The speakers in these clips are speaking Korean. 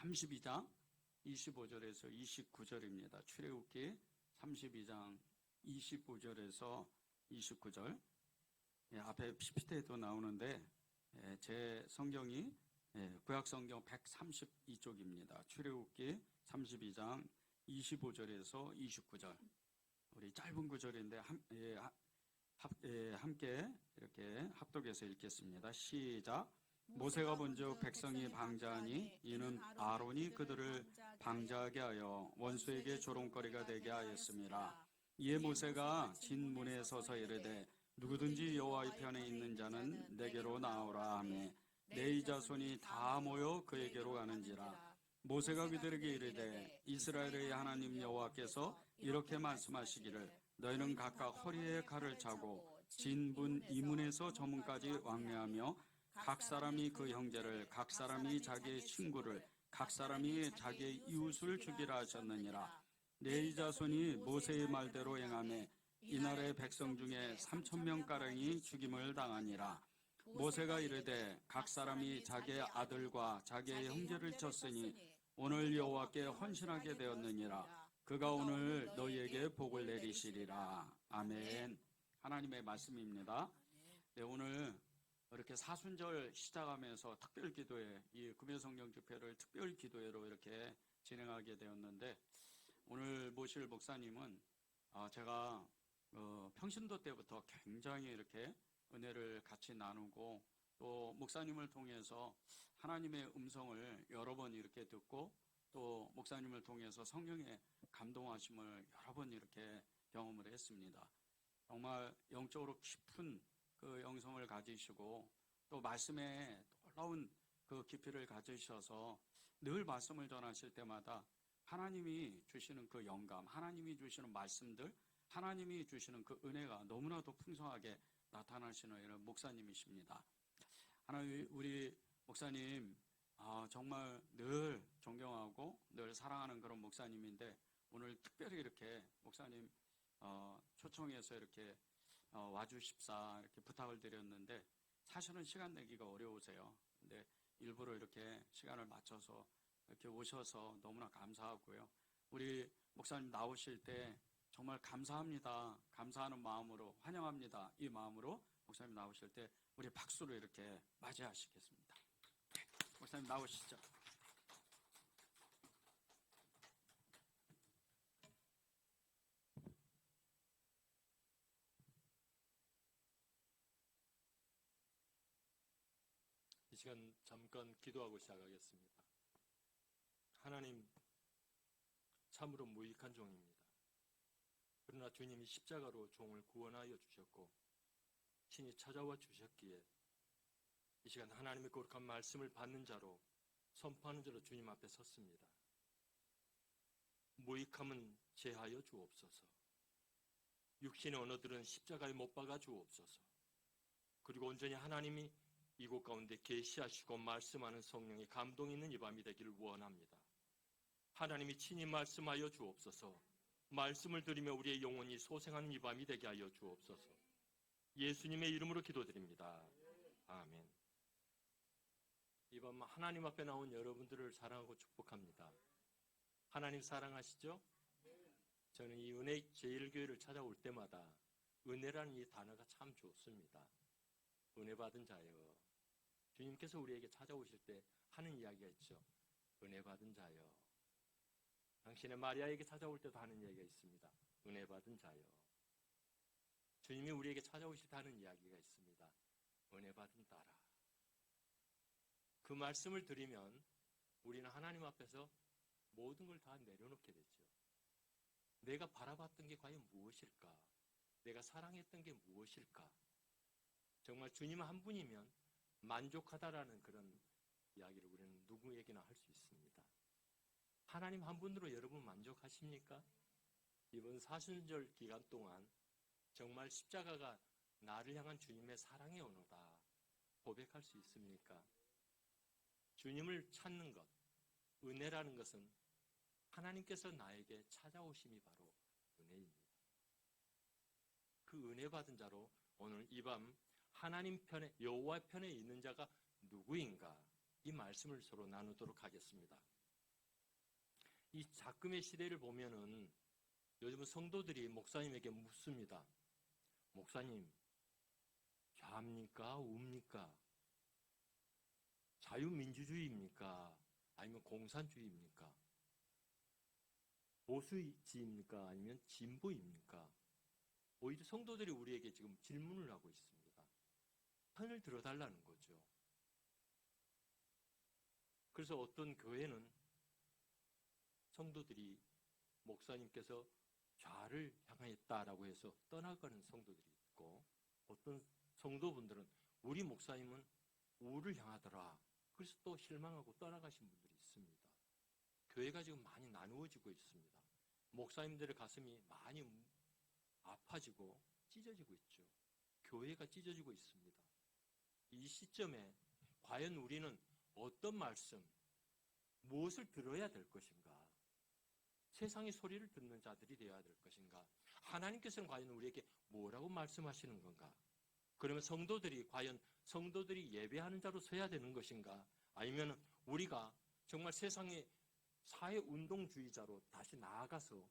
32장 25절에서 29절입니다. 출애굽기 32장 25절에서 29절. 앞에 PPT에도 나오는데 제 성경이 구약성경 132쪽입니다. 출애굽기 32장 25절에서 29절. 우리 짧은 구절인데 함께 이렇게 합독해서 읽겠습니다. 시작. 모세가 본즉 백성이 방자하니 이는 아론이 그들을 방자하게 하여 원수에게 조롱거리가 되게 하였습니다. 이에 모세가 진 문에 서서 이르되 누구든지 여호와의 편에 있는 자는 내게로 나오라 하매 네 자손이 다 모여 그에게로 가는지라. 모세가 그들에게 이르되 이스라엘의 하나님 여호와께서 이렇게 말씀하시기를 너희는 각각 허리에 칼을 차고 진문 이문에서 저문까지 왕래하며 각 사람이 그 형제를, 각 사람이 자기의 친구를, 각 사람이 자기의 이웃을 죽이라 하셨느니라. 네 자손이 모세의 말대로 행하매 이날의 백성 중에 3,000명가량이 죽임을 당하니라. 모세가 이르되 각 사람이 자기의 아들과 자기의 형제를 쳤으니 오늘 여호와께 헌신하게 되었느니라. 그가 오늘 너희에게 복을 내리시리라. 아멘. 하나님의 말씀입니다. 네, 오늘 이렇게 사순절 시작하면서 특별 기도회, 이 금요성경 집회를 특별 기도회로 이렇게 진행하게 되었는데, 오늘 모실 목사님은 제가 평신도 때부터 굉장히 이렇게 은혜를 같이 나누고 또 목사님을 통해서 하나님의 음성을 여러 번 이렇게 듣고 또 목사님을 통해서 성령의 감동하심을 여러 번 이렇게 경험을 했습니다. 정말 영적으로 깊은 그 영성을 가지시고 또 말씀에 놀라운 그 깊이를 가지셔서 늘 말씀을 전하실 때마다 하나님이 주시는 그 영감, 하나님이 주시는 말씀들, 하나님이 주시는 그 은혜가 너무나도 풍성하게 나타나시는 이런 목사님이십니다. 하나님, 우리 목사님 정말 늘 존경하고 늘 사랑하는 그런 목사님인데 오늘 특별히 이렇게 목사님 초청해서 이렇게 와주십사 이렇게 부탁을 드렸는데 사실은 시간 내기가 어려우세요. 근데 일부러 이렇게 시간을 맞춰서 이렇게 오셔서 너무나 감사하고요. 우리 목사님 나오실 때 정말 감사합니다. 감사하는 마음으로 환영합니다. 이 마음으로 목사님 나오실 때 우리 박수로 이렇게 맞이하시겠습니다. 목사님 나오시죠. 이 시간 잠깐 기도하고 시작하겠습니다. 하나님, 참으로 무익한 종입니다. 그러나 주님이 십자가로 종을 구원하여 주셨고 친히 찾아와 주셨기에 이 시간 하나님의 거룩한 말씀을 받는 자로 선포하는 자로 주님 앞에 섰습니다. 무익함은 제하여 주옵소서. 육신의 언어들은 십자가에 못 박아 주옵소서. 그리고 온전히 하나님이 이곳 가운데 계시하시고 말씀하는 성령의 감동이 있는 이 밤이 되기를 원합니다. 하나님이 친히 말씀하여 주옵소서. 말씀을 들으며 우리의 영혼이 소생하는 이 밤이 되게 하여 주옵소서. 예수님의 이름으로 기도드립니다. 아멘. 이 밤 하나님 앞에 나온 여러분들을 사랑하고 축복합니다. 하나님 사랑하시죠? 저는 이 은혜 제일교회를 찾아올 때마다 은혜라는 이 단어가 참 좋습니다. 은혜 받은 자여. 주님께서 우리에게 찾아오실 때 하는 이야기가 있죠. 은혜 받은 자여. 당신의 마리아에게 찾아올 때도 하는 이야기가 있습니다. 은혜 받은 자여. 주님이 우리에게 찾아오실 때 하는 이야기가 있습니다. 은혜 받은 딸아. 그 말씀을 들으면 우리는 하나님 앞에서 모든 걸 다 내려놓게 되죠. 내가 바라봤던 게 과연 무엇일까? 내가 사랑했던 게 무엇일까? 정말 주님 한 분이면 만족하다라는 그런 이야기를 우리는 누구에게나 할 수 있습니다. 하나님 한 분으로 여러분 만족하십니까? 이번 사순절 기간 동안 정말 십자가가 나를 향한 주님의 사랑의 언어다 고백할 수 있습니까? 주님을 찾는 것, 은혜라는 것은 하나님께서 나에게 찾아오심이 바로 은혜입니다. 그 은혜 받은 자로 오늘 이 밤 하나님 편에, 여호와 편에 있는 자가 누구인가 이 말씀을 서로 나누도록 하겠습니다. 이 작금의 시대를 보면은 요즘은 성도들이 목사님에게 묻습니다. 목사님, 좌입니까? 우입니까? 자유민주주의입니까? 아니면 공산주의입니까? 보수지입니까? 아니면 진보입니까? 오히려 성도들이 우리에게 지금 질문을 하고 있습니다. 편을 들어달라는 거죠. 그래서 어떤 교회는 성도들이 목사님께서 좌를 향했다라고 해서 떠나가는 성도들이 있고, 어떤 성도분들은 우리 목사님은 우를 향하더라. 그래서 또 실망하고 떠나가신 분들이 있습니다. 교회가 지금 많이 나누어지고 있습니다. 목사님들의 가슴이 많이 아파지고 찢어지고 있죠. 교회가 찢어지고 있습니다. 이 시점에 과연 우리는 어떤 말씀, 무엇을 들어야 될 것인가? 세상의 소리를 듣는 자들이 되어야 될 것인가? 하나님께서는 과연 우리에게 뭐라고 말씀하시는 건가? 그러면 성도들이 과연 성도들이 예배하는 자로 서야 되는 것인가? 아니면 우리가 정말 세상의 사회운동주의자로 다시 나아가서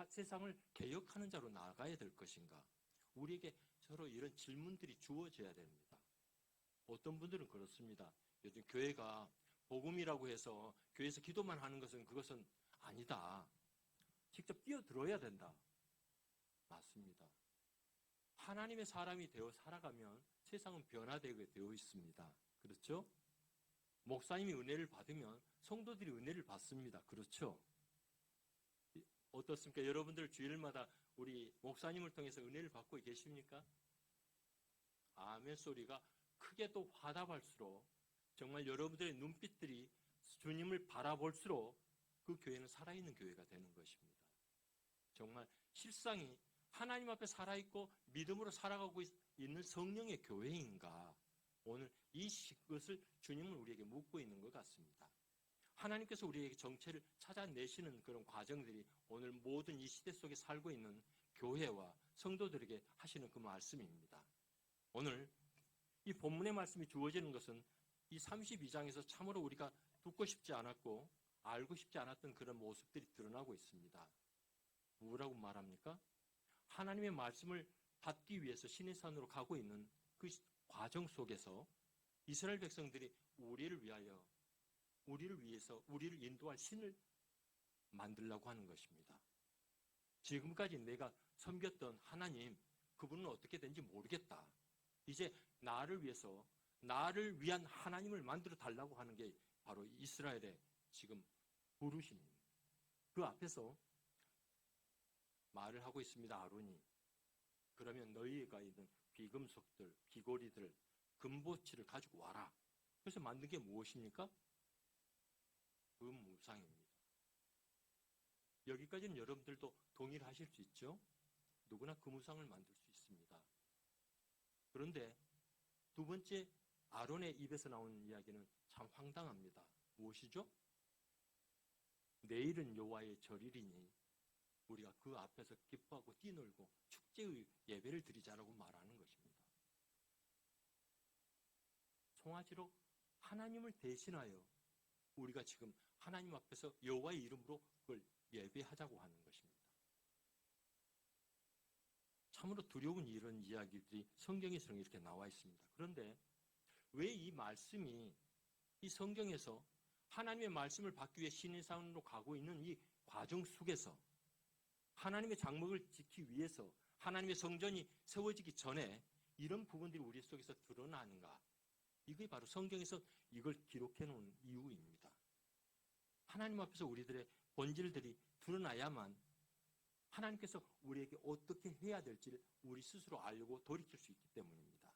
세상을 개혁하는 자로 나아가야 될 것인가? 우리에게 서로 이런 질문들이 주어져야 됩니다. 어떤 분들은 그렇습니다. 요즘 교회가 복음이라고 해서 교회에서 기도만 하는 그것은 아니다. 직접 뛰어들어야 된다. 맞습니다. 하나님의 사람이 되어 살아가면 세상은 변화되게 되어 있습니다. 그렇죠? 목사님이 은혜를 받으면 성도들이 은혜를 받습니다. 그렇죠? 어떻습니까? 여러분들 주일마다 우리 목사님을 통해서 은혜를 받고 계십니까? 아멘 소리가 크게 또 화답할수록 정말 여러분들의 눈빛들이 주님을 바라볼수록 그 교회는 살아있는 교회가 되는 것입니다. 정말 실상이 하나님 앞에 살아있고 믿음으로 살아가고 있는 성령의 교회인가? 오늘 이것을 주님은 우리에게 묻고 있는 것 같습니다. 하나님께서 우리에게 정체를 찾아내시는 그런 과정들이 오늘 모든 이 시대 속에 살고 있는 교회와 성도들에게 하시는 그 말씀입니다. 오늘 이 본문의 말씀이 주어지는 것은 이 32장에서 참으로 우리가 듣고 싶지 않았고 알고 싶지 않았던 그런 모습들이 드러나고 있습니다. 뭐라고 말합니까? 하나님의 말씀을 받기 위해서 시내 산으로 가고 있는 그 과정 속에서 이스라엘 백성들이 우리를 위해서 우리를 인도할 신을 만들려고 하는 것입니다. 지금까지 내가 섬겼던 하나님, 그분은 어떻게 된지 모르겠다. 이제 나를 위한 하나님을 만들어 달라고 하는 게 바로 이스라엘의 지금 부르심입니다. 그 앞에서 말을 하고 있습니다. 아론이. 그러면 너희가 있는 비금속들, 귀고리들, 금보치를 가지고 와라. 그래서 만든 게 무엇입니까? 금우상입니다. 여기까지는 여러분들도 동의를 하실 수 있죠? 누구나 금우상을 만들 수 있습니다. 그런데 두 번째 아론의 입에서 나온 이야기는 참 황당합니다. 무엇이죠? 내일은 여호와의 절일이니 우리가 그 앞에서 기뻐하고 뛰놀고 축제의 예배를 드리자라고 말하는 것입니다. 송아지로 하나님을 대신하여 우리가 지금 하나님 앞에서 여호와의 이름으로 그걸 예배하자고 하는 것입니다. 참으로 두려운 이런 이야기들이 성경에서는 이렇게 나와 있습니다. 그런데 왜 이 말씀이 이 성경에서 하나님의 말씀을 받기 위해 시내산으로 가고 있는 이 과정 속에서 하나님의 장막을 지키기 위해서 하나님의 성전이 세워지기 전에 이런 부분들이 우리 속에서 드러나는가? 이게 바로 성경에서 이걸 기록해 놓은 이유입니다. 하나님 앞에서 우리들의 본질들이 드러나야만 하나님께서 우리에게 어떻게 해야 될지를 우리 스스로 알고 돌이킬 수 있기 때문입니다.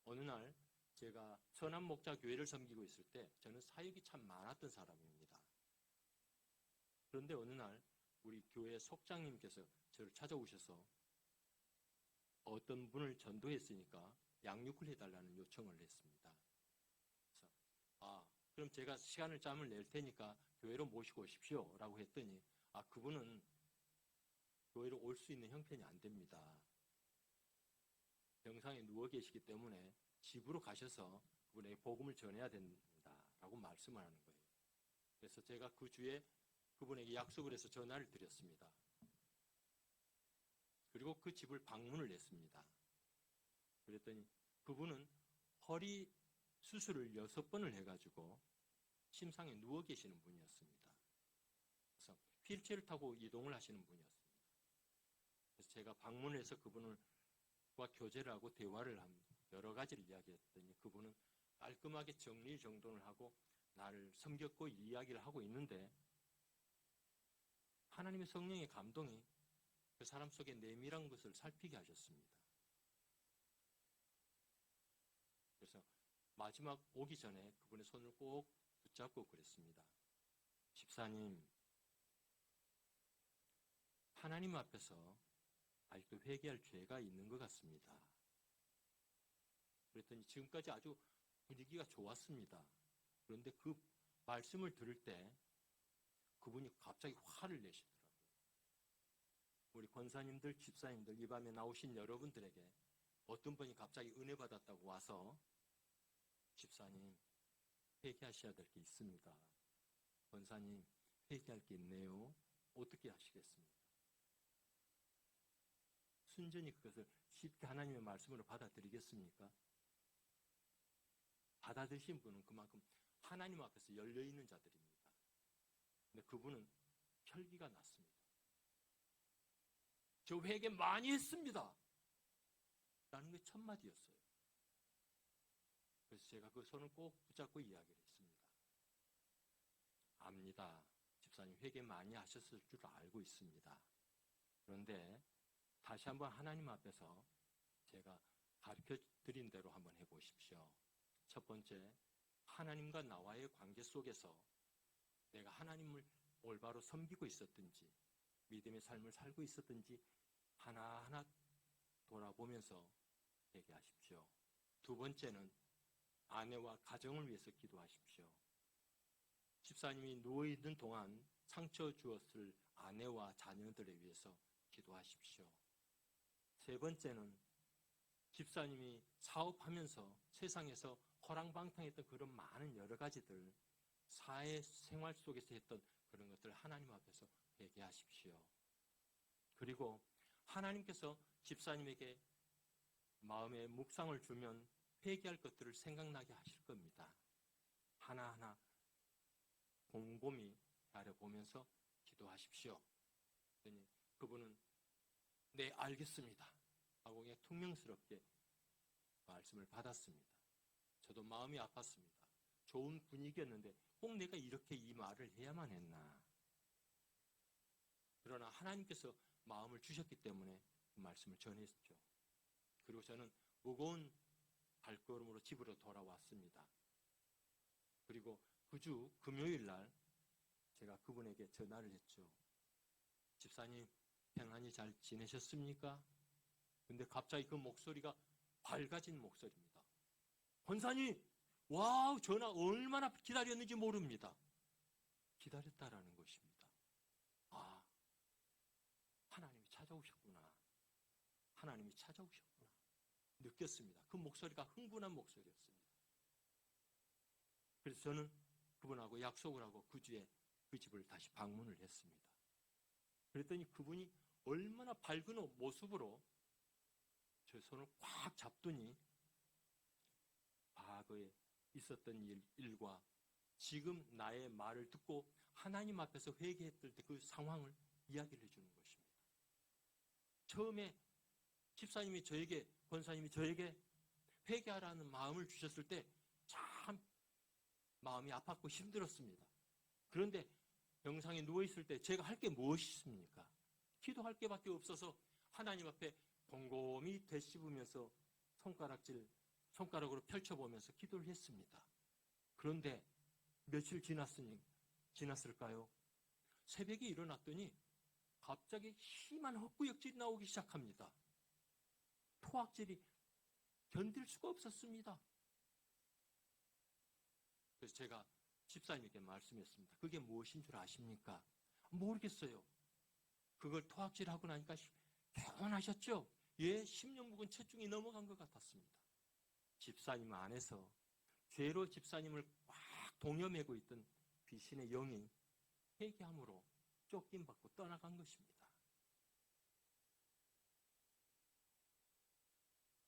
어느 날 제가 선한 목자 교회를 섬기고 있을 때 저는 사역이 참 많았던 사람입니다. 그런데 어느 날 우리 교회 속장님께서 저를 찾아오셔서 어떤 분을 전도했으니까 양육을 해달라는 요청을 했습니다. 그래서 그럼 제가 짬을 낼 테니까 교회로 모시고 오십시오 라고 했더니 그분은 교회로 올 수 있는 형편이 안 됩니다. 병상에 누워 계시기 때문에 집으로 가셔서 그분에게 복음을 전해야 된다 라고 말씀을 하는 거예요. 그래서 제가 그 주에 그분에게 약속을 해서 전화를 드렸습니다. 그리고 그 집을 방문을 했습니다. 그랬더니 그분은 허리 수술을 6번을 해가지고 침상에 누워 계시는 분이었습니다. 그래서 휠체어를 타고 이동을 하시는 분이었습니다. 그래서 제가 방문해서 그분과 교제를 하고 대화를 여러 가지를 이야기했더니 그분은 깔끔하게 정리정돈을 하고 나를 섬겼고 이야기를 하고 있는데 하나님의 성령의 감동이 그 사람 속에 내밀한 것을 살피게 하셨습니다. 그래서 마지막 오기 전에 그분의 손을 꼭 붙잡고 그랬습니다. 집사님, 하나님 앞에서 아직도 회개할 죄가 있는 것 같습니다. 그랬더니 지금까지 아주 분위기가 좋았습니다. 그런데 그 말씀을 들을 때 그분이 갑자기 화를 내시더라고요. 우리 권사님들, 집사님들, 이 밤에 나오신 여러분들에게 어떤 분이 갑자기 은혜 받았다고 와서 집사님, 회개하셔야 될 게 있습니다. 권사님, 회개할 게 있네요. 어떻게 하시겠습니까? 순전히 그것을 쉽게 하나님의 말씀으로 받아들이겠습니까? 받아들이신 분은 그만큼 하나님 앞에서 열려있는 자들입니다. 근데 그분은 혈기가 났습니다. 저 회개 많이 했습니다. 라는 게 첫 마디였어요. 그래서 제가 그 손을 꼭 붙잡고 이야기를 했습니다. 압니다. 집사님 회개 많이 하셨을 줄 알고 있습니다. 그런데 다시 한번 하나님 앞에서 제가 가르쳐 드린 대로 한번 해보십시오. 첫 번째, 하나님과 나와의 관계 속에서 내가 하나님을 올바로 섬기고 있었든지 믿음의 삶을 살고 있었든지 하나하나 돌아보면서 회개하십시오. 두 번째는 아내와 가정을 위해서 기도하십시오. 집사님이 누워있는 동안 상처 주었을 아내와 자녀들에 위해서 기도하십시오. 세 번째는 집사님이 사업하면서 세상에서 허랑방탕했던 그런 많은 여러 가지들, 사회생활 속에서 했던 그런 것들 하나님 앞에서 회개하십시오. 그리고 하나님께서 집사님에게 마음에 묵상을 주면 회개할 것들을 생각나게 하실 겁니다. 하나하나 곰곰이 알아보면서 기도하십시오. 그랬더니 그분은 네, 알겠습니다 하고 그냥 퉁명스럽게 말씀을 받았습니다. 저도 마음이 아팠습니다. 좋은 분위기였는데 꼭 내가 이렇게 이 말을 해야만 했나. 그러나 하나님께서 마음을 주셨기 때문에 그 말씀을 전했죠. 그리고 저는 무거운 발걸음으로 집으로 돌아왔습니다. 그리고 그 주 금요일 날 제가 그분에게 전화를 했죠. 집사님 평안히 잘 지내셨습니까? 근데 갑자기 그 목소리가 밝아진 목소리입니다. 권사님, 와우, 전화 얼마나 기다렸는지 모릅니다. 기다렸다라는 것입니다. 아, 하나님이 찾아오셨구나. 하나님이 찾아오셨구나. 느꼈습니다. 그 목소리가 흥분한 목소리였습니다. 그래서 저는 그분하고 약속을 하고 그 주에 그 집을 다시 방문을 했습니다. 그랬더니 그분이 얼마나 밝은 모습으로 제 손을 꽉 잡더니 과거에 있었던 일과 지금 나의 말을 듣고 하나님 앞에서 회개했을 때 그 상황을 이야기를 해주는 것입니다. 처음에 집사님이 저에게, 권사님이 저에게 회개하라는 마음을 주셨을 때 참 마음이 아팠고 힘들었습니다. 그런데 병상에 누워있을 때 제가 할 게 무엇이 있습니까? 기도할 게밖에 없어서 하나님 앞에 곰곰이 되씹으면서 손가락으로 펼쳐보면서 기도를 했습니다. 그런데 며칠 지났을까요? 새벽에 일어났더니 갑자기 심한 헛구역질이 나오기 시작합니다. 토악질이 견딜 수가 없었습니다. 그래서 제가 집사님에게 말씀했습니다. 그게 무엇인 줄 아십니까? 모르겠어요. 그걸 토악질하고 나니까 개운하셨죠? 예, 10년 묵은 체중이 넘어간 것 같았습니다. 집사님 안에서 죄로 집사님을 꽉 동여매고 있던 귀신의 영이 회개함으로 쫓김받고 떠나간 것입니다.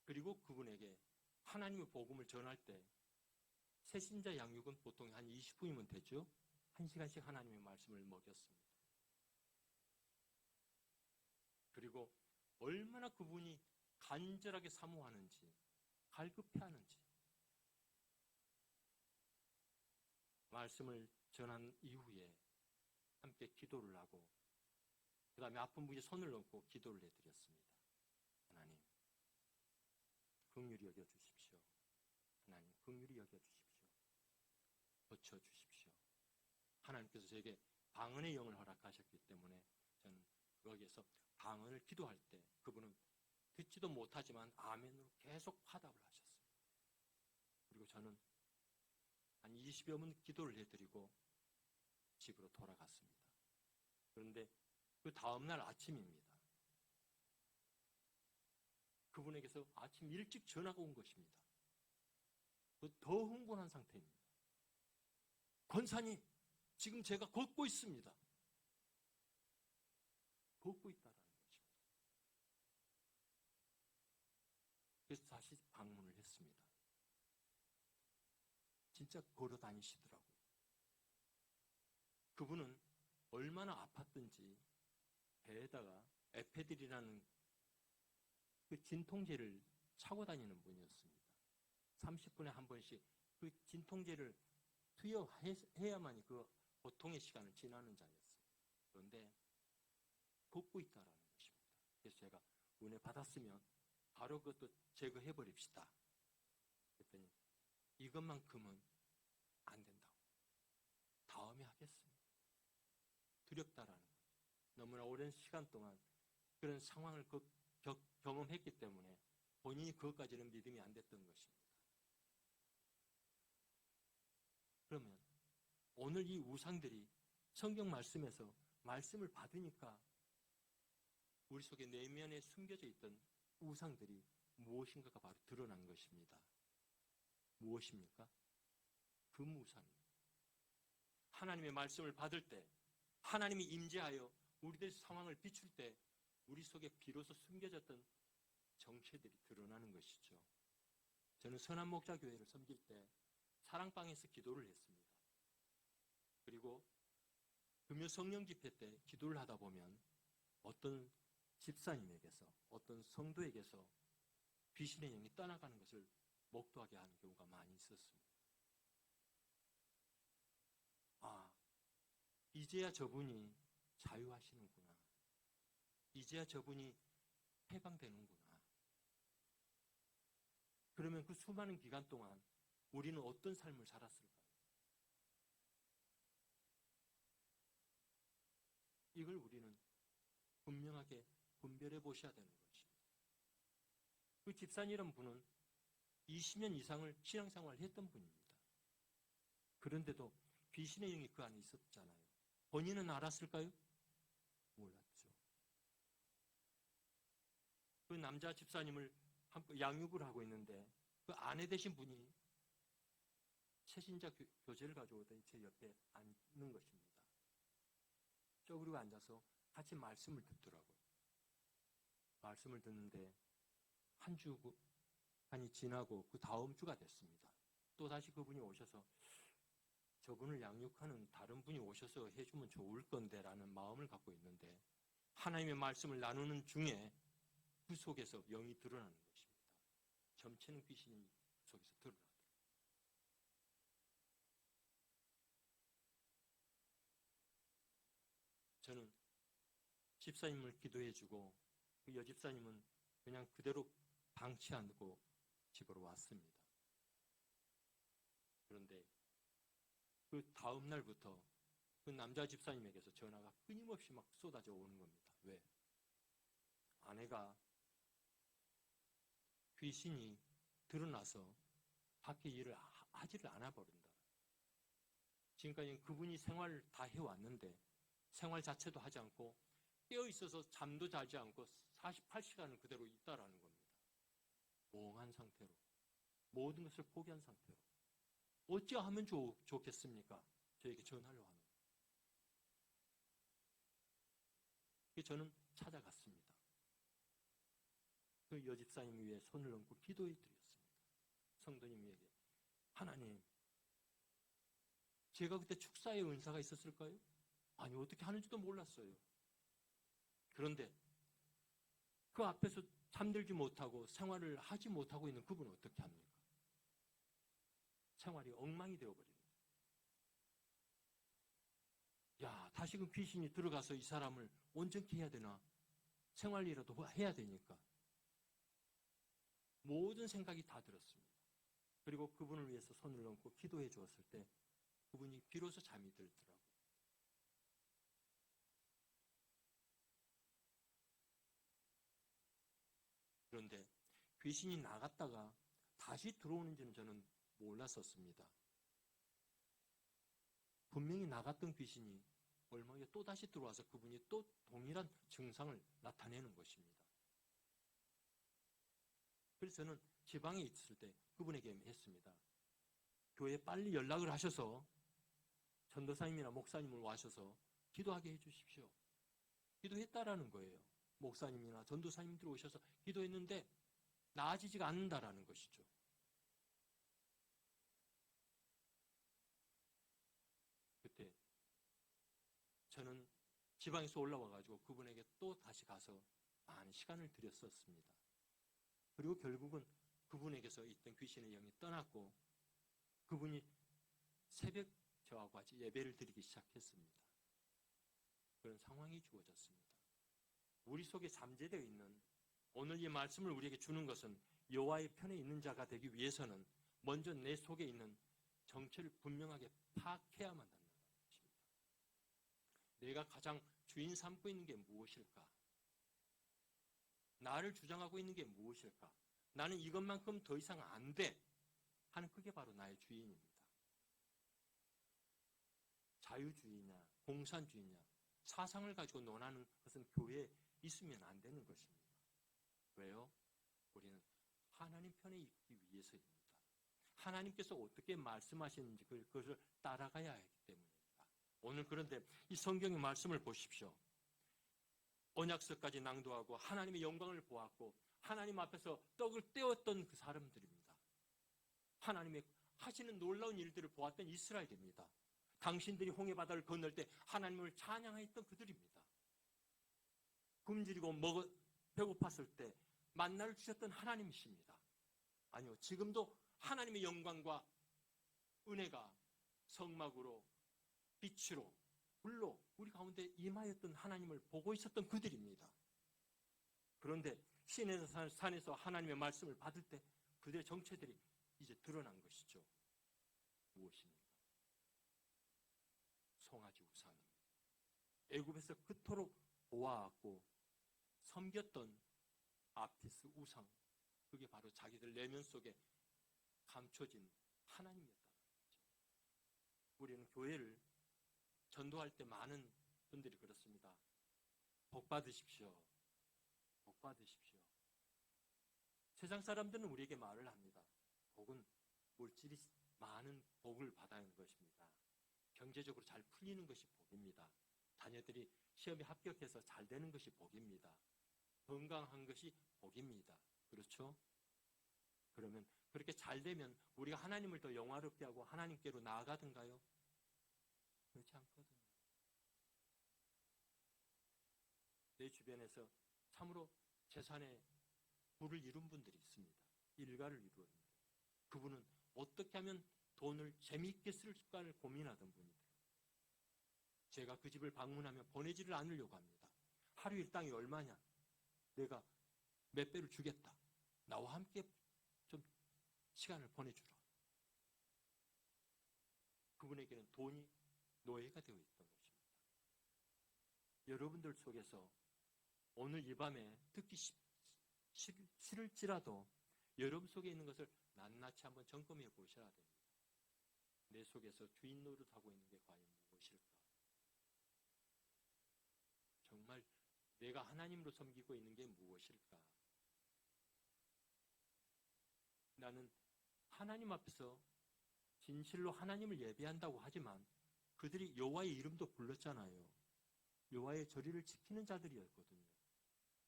그리고 그분에게 하나님의 복음을 전할 때 새신자 양육은 보통 한 20분이면 되죠. 1시간씩 하나님의 말씀을 먹였습니다. 그리고 얼마나 그분이 간절하게 사모하는지, 갈급해하는지 말씀을 전한 이후에 함께 기도를 하고 그 다음에 아픈 분이 손을 얹고 기도를 해드렸습니다. 하나님, 긍휼히 여겨주십시오. 하나님, 긍휼히 여겨주십시오. 고쳐주십시오. 하나님께서 저에게 방언의 영을 허락하셨기 때문에 저는 거기에서 방언을 기도할 때 그분은 듣지도 못하지만 아멘으로 계속 화답을 하셨습니다. 그리고 저는 한 20여 분 기도를 해드리고 집으로 돌아갔습니다. 그런데 그 다음날 아침입니다. 그분에게서 아침 일찍 전화가 온 것입니다. 더 흥분한 상태입니다. 권사님, 지금 제가 걷고 있습니다. 걷고 있다라는 것입니다. 그래서 다시 방문을 했습니다. 진짜 걸어 다니시더라고요. 그분은 얼마나 아팠든지 배에다가 에페딜이라는 그 진통제를 차고 다니는 분이었습니다. 30분에 한 번씩 그 진통제를 투여해야만이 그 고통의 시간을 지나는 자였어요. 그런데 걷고 있다라는 것입니다. 그래서 제가 은혜 받았으면 바로 그것도 제거해 버립시다. 그랬더니 이것만큼은 안 된다고. 다음에 하겠습니다. 두렵다라는 거죠. 너무나 오랜 시간 동안 그런 상황을 경험했기 때문에 본인이 그것까지는 믿음이 안 됐던 것입니다. 그러면 오늘 이 우상들이 성경 말씀에서 말씀을 받으니까 우리 속에 내면에 숨겨져 있던 우상들이 무엇인가가 바로 드러난 것입니다. 무엇입니까? 금우상입니다. 하나님의 말씀을 받을 때 하나님이 임재하여 우리들 상황을 비출 때 우리 속에 비로소 숨겨졌던 정체들이 드러나는 것이죠. 저는 선한목자교회를 섬길 때 사랑방에서 기도를 했습니다. 그리고 금요 성령 집회 때 기도를 하다 보면 어떤 집사님에게서 어떤 성도에게서 귀신의 영이 떠나가는 것을 목도하게 하는 경우가 많이 있었습니다. 아, 이제야 저분이 자유하시는구나. 이제야 저분이 해방되는구나. 그러면 그 수많은 기간 동안 우리는 어떤 삶을 살았을까요? 이걸 우리는 분명하게 분별해 보셔야 되는 것입니다. 그 집사님이란 분은 20년 이상을 신앙생활을 했던 분입니다. 그런데도 귀신의 영이 그 안에 있었잖아요. 본인은 알았을까요? 몰랐죠. 그 남자 집사님을 양육을 하고 있는데 그 아내 되신 분이 새신자 교재를 가져오더니 제 옆에 앉는 것입니다. 쪼그리고 앉아서 같이 말씀을 듣더라고요. 말씀을 듣는데 한 주간이 지나고 그 다음 주가 됐습니다. 또 다시 그분이 오셔서 저분을 양육하는 다른 분이 오셔서 해주면 좋을 건데 라는 마음을 갖고 있는데 하나님의 말씀을 나누는 중에 그 속에서 영이 드러나는 것입니다. 점치는 귀신이 그 속에서 드러나더라고요. 저는 집사님을 기도해주고 그 여집사님은 그냥 그대로 방치 않고 집으로 왔습니다. 그런데 그 다음 날부터 그 남자 집사님에게서 전화가 끊임없이 막 쏟아져 오는 겁니다. 왜? 아내가 귀신이 드러나서 밖에 일을 하지를 않아 버린다. 지금까지 그분이 생활을 다 해왔는데 생활 자체도 하지 않고 깨어 있어서 잠도 자지 않고 48시간을 그대로 있다라는 겁니다. 몽한 상태로 모든 것을 포기한 상태로 어찌하면 좋겠습니까? 저에게 전화를 하는 거예요. 그래서 저는 찾아갔습니다. 그 여집사님 위에 손을 얹고 기도해 드렸습니다. 성도님에게 하나님, 제가 그때 축사의 은사가 있었을까요? 아니, 어떻게 하는지도 몰랐어요. 그런데 그 앞에서 잠들지 못하고 생활을 하지 못하고 있는 그분은 어떻게 합니까? 생활이 엉망이 되어버립니다. 야, 다시금 귀신이 들어가서 이 사람을 온전케 해야 되나? 생활이라도 해야 되니까. 모든 생각이 다 들었습니다. 그리고 그분을 위해서 손을 얹고 기도해 주었을 때 그분이 비로소 잠이 들더라고요. 그런데 귀신이 나갔다가 다시 들어오는지는 저는 몰랐었습니다. 분명히 나갔던 귀신이 얼마 후에 또 다시 들어와서 그분이 또 동일한 증상을 나타내는 것입니다. 그래서 저는 지방에 있을 때 그분에게 했습니다. 교회에 빨리 연락을 하셔서 전도사님이나 목사님을 와셔서 기도하게 해주십시오. 기도했다라는 거예요. 목사님이나 전도사님들 오셔서 기도했는데 나아지지가 않는다라는 것이죠. 그때 저는 지방에서 올라와가지고 그분에게 또 다시 가서 많은 시간을 들였었습니다. 그리고 결국은 그분에게서 있던 귀신의 영이 떠났고 그분이 새벽 저하고 같이 예배를 드리기 시작했습니다. 그런 상황이 주어졌습니다. 우리 속에 잠재되어 있는 오늘 이 말씀을 우리에게 주는 것은 여호와의 편에 있는 자가 되기 위해서는 먼저 내 속에 있는 정체를 분명하게 파악해야만 한다는 것입니다. 내가 가장 주인 삼고 있는 게 무엇일까? 나를 주장하고 있는 게 무엇일까? 나는 이것만큼 더 이상 안 돼 하는 그게 바로 나의 주인입니다. 자유주의냐, 공산주의냐, 사상을 가지고 논하는 것은 교회에 있으면 안 되는 것입니다. 왜요? 우리는 하나님 편에 있기 위해서입니다. 하나님께서 어떻게 말씀하시는지 그것을 따라가야 하기 때문입니다. 오늘 그런데 이 성경의 말씀을 보십시오. 언약서까지 낭독하고 하나님의 영광을 보았고 하나님 앞에서 떡을 떼었던 그 사람들입니다. 하나님의 하시는 놀라운 일들을 보았던 이스라엘입니다. 당신들이 홍해바다를 건널 때 하나님을 찬양했던 그들입니다. 굶주리고 배고팠을 때 만나를 주셨던 하나님이십니다. 아니요, 지금도 하나님의 영광과 은혜가 성막으로 빛으로 불로 우리 가운데 임하였던 하나님을 보고 있었던 그들입니다. 그런데 시내산 산에서 하나님의 말씀을 받을 때 그들의 정체들이 이제 드러난 것이죠. 무엇입니까? 송아지 우상입니다. 애굽에서 그토록 보아왔고 섬겼던 아피스 우상, 그게 바로 자기들 내면 속에 감춰진 하나님이었다는 거죠. 우리는 교회를 전도할 때 많은 분들이 그렇습니다. 복 받으십시오. 복 받으십시오. 세상 사람들은 우리에게 말을 합니다. 복은 물질이 많은 복을 받아야 하는 것입니다. 경제적으로 잘 풀리는 것이 복입니다. 자녀들이 시험에 합격해서 잘 되는 것이 복입니다. 건강한 것이 복입니다. 그렇죠? 그러면 그렇게 잘 되면 우리가 하나님을 더 영화롭게 하고 하나님께로 나아가든가요? 그렇지 않거든요. 내 주변에서 참으로 재산에 부를 이룬 분들이 있습니다. 일가를 이루었는데 그분은 어떻게 하면 돈을 재미있게 쓸 습관을 고민하던 분이더라고요. 제가 그 집을 방문하면 보내지를 않으려고 합니다. 하루 일당이 얼마냐? 내가 몇 배를 주겠다. 나와 함께 좀 시간을 보내주라. 그분에게는 돈이 노예가 되어 있던 것입니다. 여러분들 속에서 오늘 이 밤에 듣기 싫을지라도 여러분 속에 있는 것을 낱낱이 한번 점검해 보셔야 됩니다. 내 속에서 주인 노릇하고 있는 게 과연 무엇일까? 정말 내가 하나님으로 섬기고 있는 게 무엇일까? 나는 하나님 앞에서 진실로 하나님을 예배한다고 하지만 그들이 여호와의 이름도 불렀잖아요. 여호와의 절의를 지키는 자들이었거든요.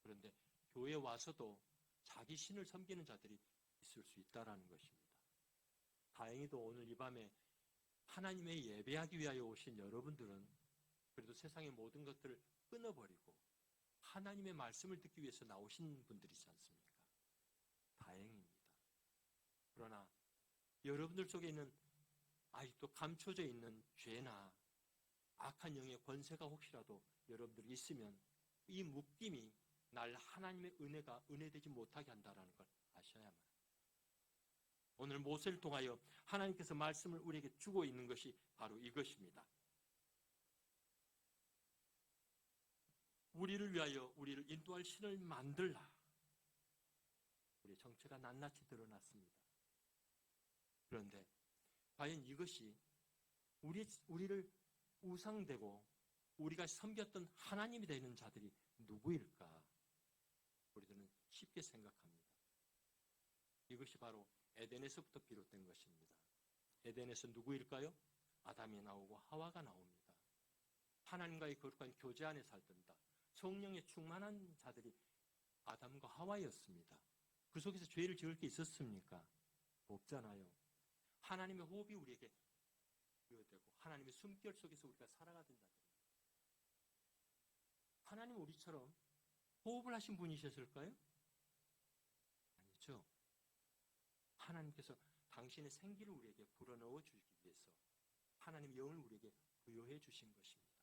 그런데 교회에 와서도 자기 신을 섬기는 자들이 있을 수 있다라는 것입니다. 다행히도 오늘 이 밤에 하나님의 예배하기 위하여 오신 여러분들은 그래도 세상의 모든 것들을 끊어버리고 하나님의 말씀을 듣기 위해서 나오신 분들이지 않습니까? 다행입니다. 그러나 여러분들 속에 있는 아직도 감춰져 있는 죄나 악한 영의 권세가 혹시라도 여러분들이 있으면 이 묶임이 날 하나님의 은혜가 은혜되지 못하게 한다는 걸 아셔야만 합니다. 오늘 모세를 통하여 하나님께서 말씀을 우리에게 주고 있는 것이 바로 이것입니다. 우리를 위하여 우리를 인도할 신을 만들라. 우리의 정체가 낱낱이 드러났습니다. 그런데 과연 이것이 우리를 우상되고 우리가 섬겼던 하나님이 되는 자들이 누구일까? 우리들은 쉽게 생각합니다. 이것이 바로 에덴에서부터 비롯된 것입니다. 에덴에서 누구일까요? 아담이 나오고 하와가 나옵니다. 하나님과의 거룩한 교제 안에 살던다. 성령에 충만한 자들이 아담과 하와였습니다. 그 속에서 죄를 지을 게 있었습니까? 없잖아요. 하나님의 호흡이 우리에게 되고 하나님의 숨결 속에서 우리가 살아가던 자들입니다. 하나님 우리처럼 호흡을 하신 분이셨을까요? 아니죠. 하나님께서 당신의 생기를 우리에게 불어넣어 주기 위해서 하나님의 영을 우리에게 부여해 주신 것입니다.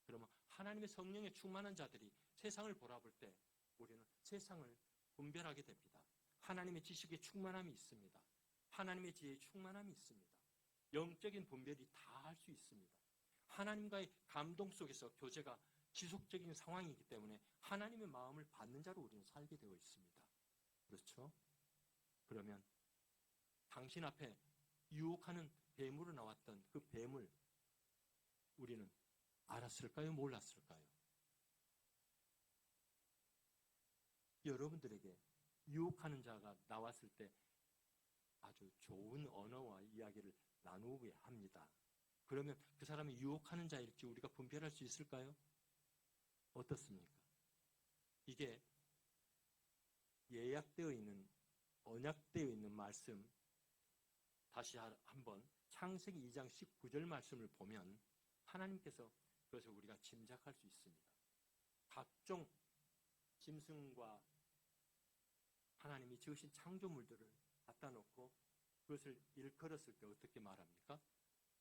그러면 하나님의 성령에 충만한 자들이 세상을 보라볼 때 우리는 세상을 분별하게 됩니다. 하나님의 지식에 충만함이 있습니다. 하나님의 지혜에 충만함이 있습니다. 영적인 분별이 다 할 수 있습니다. 하나님과의 감동 속에서 교제가 지속적인 상황이기 때문에 하나님의 마음을 받는 자로 우리는 살게 되어 있습니다. 그렇죠? 그러면 당신 앞에 유혹하는 뱀으로 나왔던 그 뱀을 우리는 알았을까요? 몰랐을까요? 여러분들에게 유혹하는 자가 나왔을 때 아주 좋은 언어와 이야기를 나누어야 합니다. 그러면 그 사람이 유혹하는 자일지 우리가 분별할 수 있을까요? 어떻습니까? 이게 예약되어 있는, 언약되어 있는 말씀, 다시 한번 창세기 2장 19절 말씀을 보면 하나님께서 그것을 우리가 짐작할 수 있습니다. 각종 짐승과 하나님이 지으신 창조물들을 갖다 놓고 그것을 일컬었을 때 어떻게 말합니까?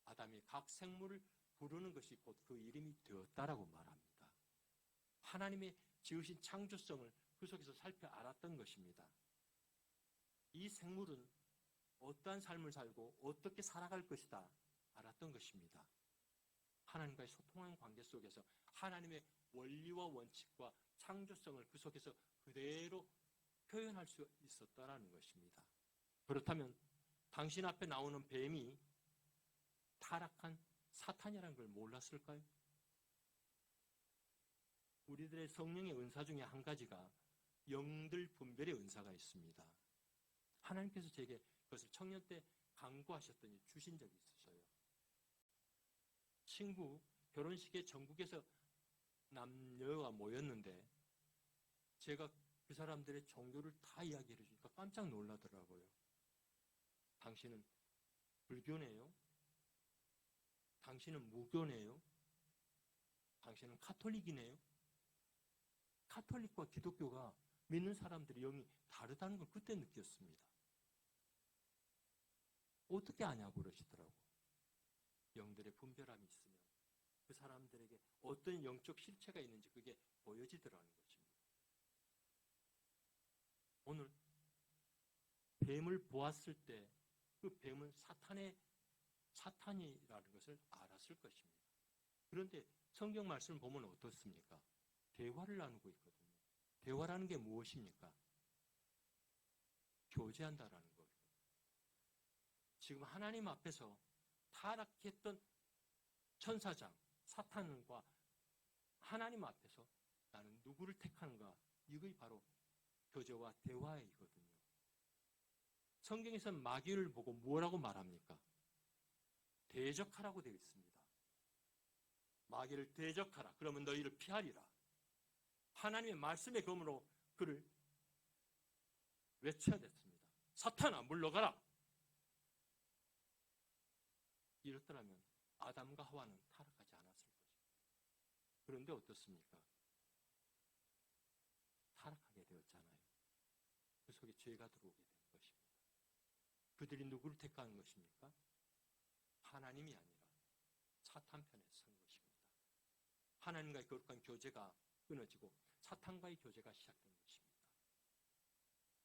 아담이 각 생물을 부르는 것이 곧 그 이름이 되었다라고 말합니다. 하나님의 지으신 창조성을 그 속에서 살펴 알았던 것입니다. 이 생물은 어떠한 삶을 살고 어떻게 살아갈 것이다 알았던 것입니다. 하나님과의 소통하는 관계 속에서 하나님의 원리와 원칙과 창조성을 그 속에서 그대로 표현할 수 있었다라는 것입니다. 그렇다면 당신 앞에 나오는 뱀이 타락한 사탄이라는 걸 몰랐을까요? 우리들의 성령의 은사 중에 한 가지가 영들 분별의 은사가 있습니다. 하나님께서 제게 그것을 청년 때 강구하셨더니 주신 적이 있으셔요. 친구 결혼식에 전국에서 남녀가 모였는데 제가 그 사람들의 종교를 다 이야기해 주니까 깜짝 놀라더라고요. 당신은 불교네요? 당신은 무교네요? 당신은 카톨릭이네요? 카톨릭과 기독교가 믿는 사람들의 영이 다르다는 걸 그때 느꼈습니다. 어떻게 아냐고 그러시더라고요. 영들의 분별함이 있으면 그 사람들에게 어떤 영적 실체가 있는지 그게 보여지더라는 것입니다. 오늘 뱀을 보았을 때 그 뱀은 사탄이라는 것을 알았을 것입니다. 그런데 성경 말씀을 보면 어떻습니까? 대화를 나누고 있거든요. 대화라는 게 무엇입니까? 교제한다라는 거거든요. 지금 하나님 앞에서 타락했던 천사장, 사탄과 하나님 앞에서 나는 누구를 택하는가? 이것이 바로 교제와 대화이거든요. 성경에서는 마귀를 보고 뭐라고 말합니까? 대적하라고 되어 있습니다. 마귀를 대적하라. 그러면 너희를 피하리라. 하나님의 말씀의 검으로 그를 외쳐야 됐습니다. 사탄아 물러가라. 이렇더라면 아담과 하와는 타락하지 않았을 것입니다. 그런데 어떻습니까? 타락하게 되었잖아요. 그 속에 죄가 들어오게 된 것입니다. 그들이 누구를 택한 것입니까? 하나님이 아니라 사탄 편에 선 것입니다. 하나님과의 거룩한 교제가 끊어지고 사탄과의 교제가 시작된 것입니다.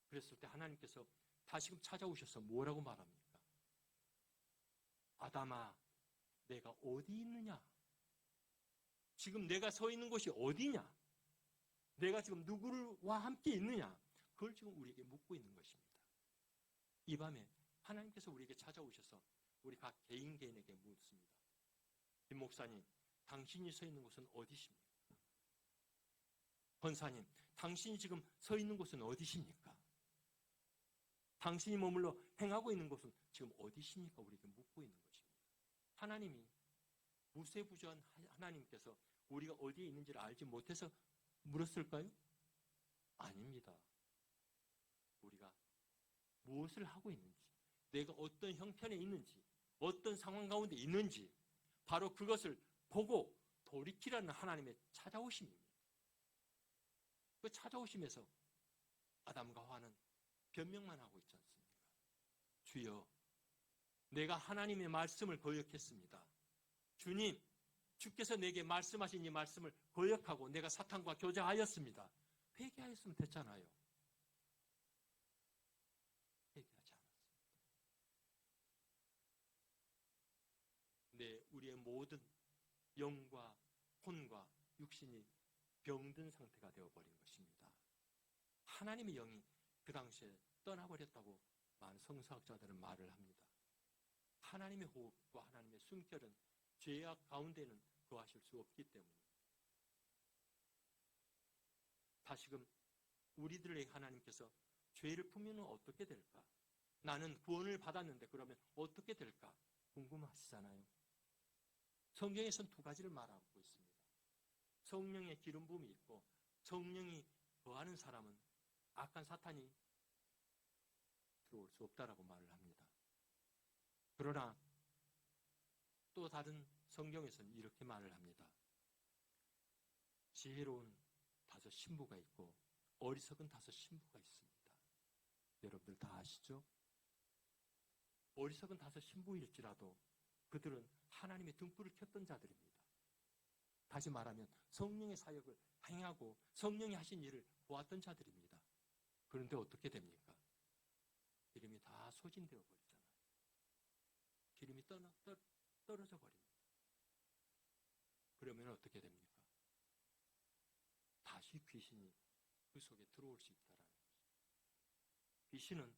그랬을 때 하나님께서 다시금 찾아오셔서 뭐라고 말합니까? 아담아, 내가 어디 있느냐? 지금 내가 서 있는 곳이 어디냐? 내가 지금 누구와 함께 있느냐? 그걸 지금 우리에게 묻고 있는 것입니다. 이 밤에 하나님께서 우리에게 찾아오셔서 우리 각 개인에게 묻습니다. 김 목사님, 당신이 서 있는 곳은 어디십니까? 권사님, 당신이 지금 서 있는 곳은 어디십니까? 당신이 머물러 행하고 있는 곳은 지금 어디십니까? 우리에게 묻고 있는 것입니다. 하나님이 무세부조한 하나님께서 우리가 어디에 있는지를 알지 못해서 물었을까요? 아닙니다. 우리가 무엇을 하고 있는지, 내가 어떤 형편에 있는지, 어떤 상황 가운데 있는지 바로 그것을 보고 돌이키라는 하나님의 찾아오심입니다. 그 찾아오심에서 아담과 하와는 변명만 하고 있지 않습니까? 주여, 내가 하나님의 말씀을 거역했습니다. 주님, 주께서 내게 말씀하신 이 말씀을 거역하고 내가 사탄과 교제하였습니다. 회개하였으면 됐잖아요. 회개하지 않았습니다. 네, 우리의 모든 영과 혼과 육신이 병든 상태가 되어버린 것입니다. 하나님의 영이 그 당시에 떠나버렸다고 많은 성서학자들은 말을 합니다. 하나님의 호흡과 하나님의 숨결은 죄악 가운데는 거하실 수 없기 때문에 다시금 우리들의 하나님께서 죄를 품으면 어떻게 될까? 나는 구원을 받았는데 그러면 어떻게 될까? 궁금하시잖아요. 성경에서는 두 가지를 말하고 있습니다. 성령의 기름 부음이 있고 성령이 거하는 사람은 악한 사탄이 들어올 수 없다라고 말을 합니다. 그러나 또 다른 성경에서는 이렇게 말을 합니다. 지혜로운 5 신부가 있고 어리석은 5 신부가 있습니다. 여러분들 다 아시죠? 어리석은 5 신부일지라도 그들은 하나님의 등불을 켰던 자들입니다. 다시 말하면 성령의 사역을 행하고 성령이 하신 일을 보았던 자들입니다. 그런데 어떻게 됩니까? 기름이 다 소진되어 버리잖아요. 기름이 떨어져 버립니다. 그러면 어떻게 됩니까? 다시 귀신이 그 속에 들어올 수 있다는 것입니다. 귀신은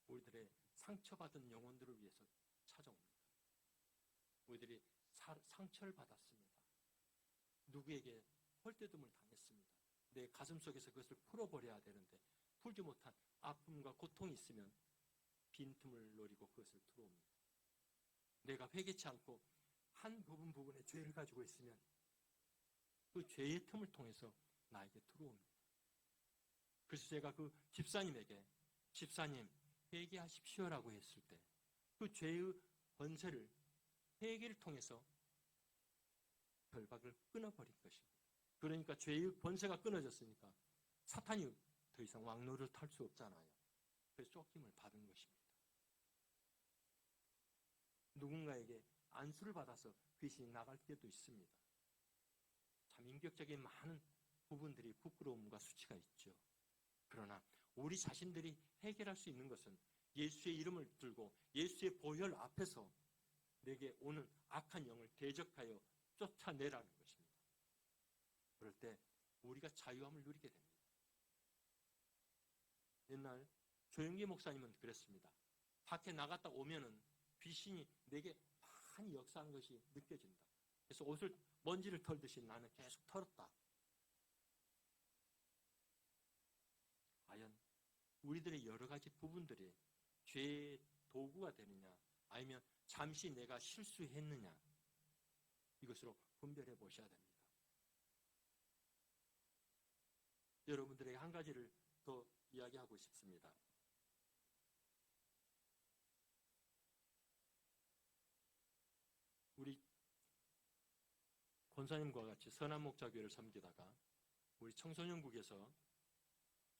우리들의 상처받은 영혼들을 위해서 찾아옵니다. 우리들이 상처를 받았습니다. 누구에게 헐뜯음을 당했습니다. 내 가슴 속에서 그것을 풀어버려야 되는데 풀지 못한 아픔과 고통이 있으면 빈틈을 노리고 그것을 들어옵니다. 내가 회개치 않고 한 부분의 죄를 가지고 있으면 그 죄의 틈을 통해서 나에게 들어옵니다. 그래서 제가 그 집사님에게 집사님 회개하십시오라고 했을 때 그 죄의 번세를 회개를 통해서 결박을 끊어버린 것입니다. 그러니까 죄의 번세가 끊어졌으니까 사탄이 더 이상 왕노를 탈 수 없잖아요. 그래서 쫓김을 받은 것입니다. 누군가에게 안수를 받아서 귀신이 나갈 때도 있습니다. 참 인격적인 많은 부분들이 부끄러움과 수치가 있죠. 그러나 우리 자신들이 해결할 수 있는 것은 예수의 이름을 들고 예수의 보혈 앞에서 내게 오는 악한 영을 대적하여 쫓아내라는 것입니다. 그럴 때 우리가 자유함을 누리게 됩니다. 옛날 조영기 목사님은 그랬습니다. 밖에 나갔다 오면은 귀신이 내게 많이 역사하는 것이 느껴진다. 그래서 옷을 먼지를 털듯이 나는 계속 털었다. 과연 우리들의 여러 가지 부분들이 죄의 도구가 되느냐 아니면 잠시 내가 실수했느냐 이것으로 분별해 보셔야 됩니다. 여러분들에게 한 가지를 더 이야기하고 싶습니다. 우리 권사님과 같이 선한 목자교회를 섬기다가 우리 청소년국에서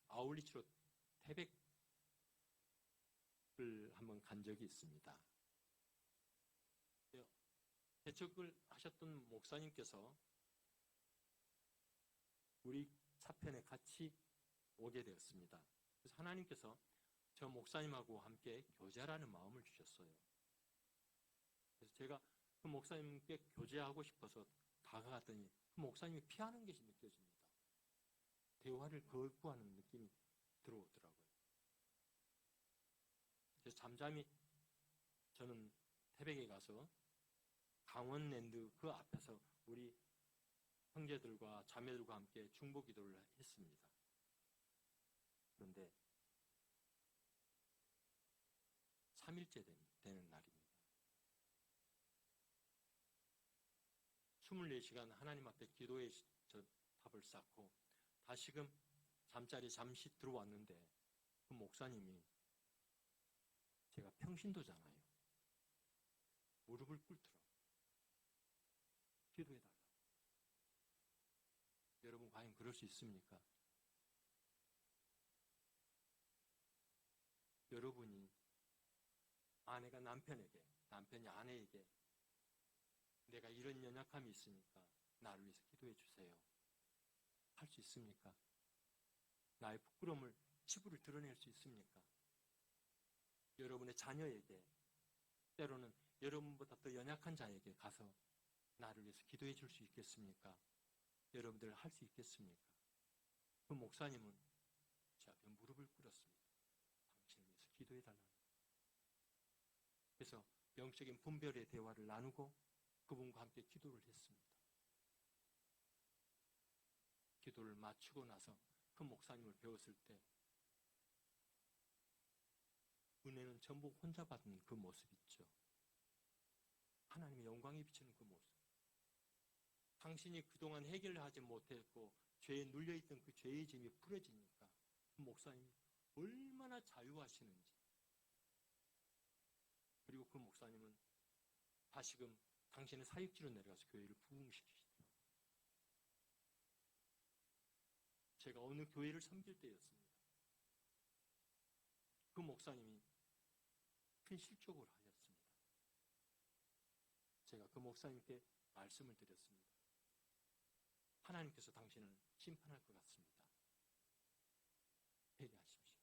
아울리치로 태백을 한번 간 적이 있습니다. 개척을 하셨던 목사님께서 우리 차편에 같이 오게 되었습니다. 그래서 하나님께서 저 목사님하고 함께 교제하라는 마음을 주셨어요. 그래서 제가 그 목사님께 교제하고 싶어서 다가갔더니 그 목사님이 피하는 것이 느껴집니다. 대화를 거부하는 느낌이 들어오더라고요. 그래서 잠잠히 저는 태백에 가서 강원랜드 그 앞에서 우리 형제들과 자매들과 함께 중보 기도를 했습니다. 그런데 3일째 되는 날입니다. 24시간 하나님 앞에 기도의 답을 쌓고 다시금 잠자리 잠시 들어왔는데 그 목사님이 제가 평신도잖아요. 무릎을 꿇더라고요. 기도해달라고. 여러분 과연 그럴 수 있습니까? 여러분이 아내가 남편에게, 남편이 아내에게 내가 이런 연약함이 있으니까 나를 위해서 기도해 주세요. 할 수 있습니까? 나의 부끄러움을 치부를 드러낼 수 있습니까? 여러분의 자녀에게, 때로는 여러분보다 더 연약한 자에게 가서 나를 위해서 기도해 줄 수 있겠습니까? 여러분들 할 수 있겠습니까? 그 목사님은 제 앞에 무릎을 꿇었습니다. 당신을 위해서 기도해 달라는. 그래서 영적인 분별의 대화를 나누고 그분과 함께 기도를 했습니다. 기도를 마치고 나서 그 목사님을 배웠을 때 은혜는 전부 혼자 받는 그 모습 있죠. 하나님의 영광이 비치는 그 모습. 당신이 그동안 해결하지 못했고 죄에 눌려있던 그 죄의 짐이 풀어지니까 그 목사님이 얼마나 자유하시는지. 그리고 그 목사님은 다시금 당신의 사역지로 내려가서 교회를 부흥시키시더라고요. 제가 어느 교회를 섬길 때였습니다. 그 목사님이 큰 실족을 하셨습니다. 제가 그 목사님께 말씀을 드렸습니다. 하나님께서 당신을 심판할 것 같습니다. 회개하십시오.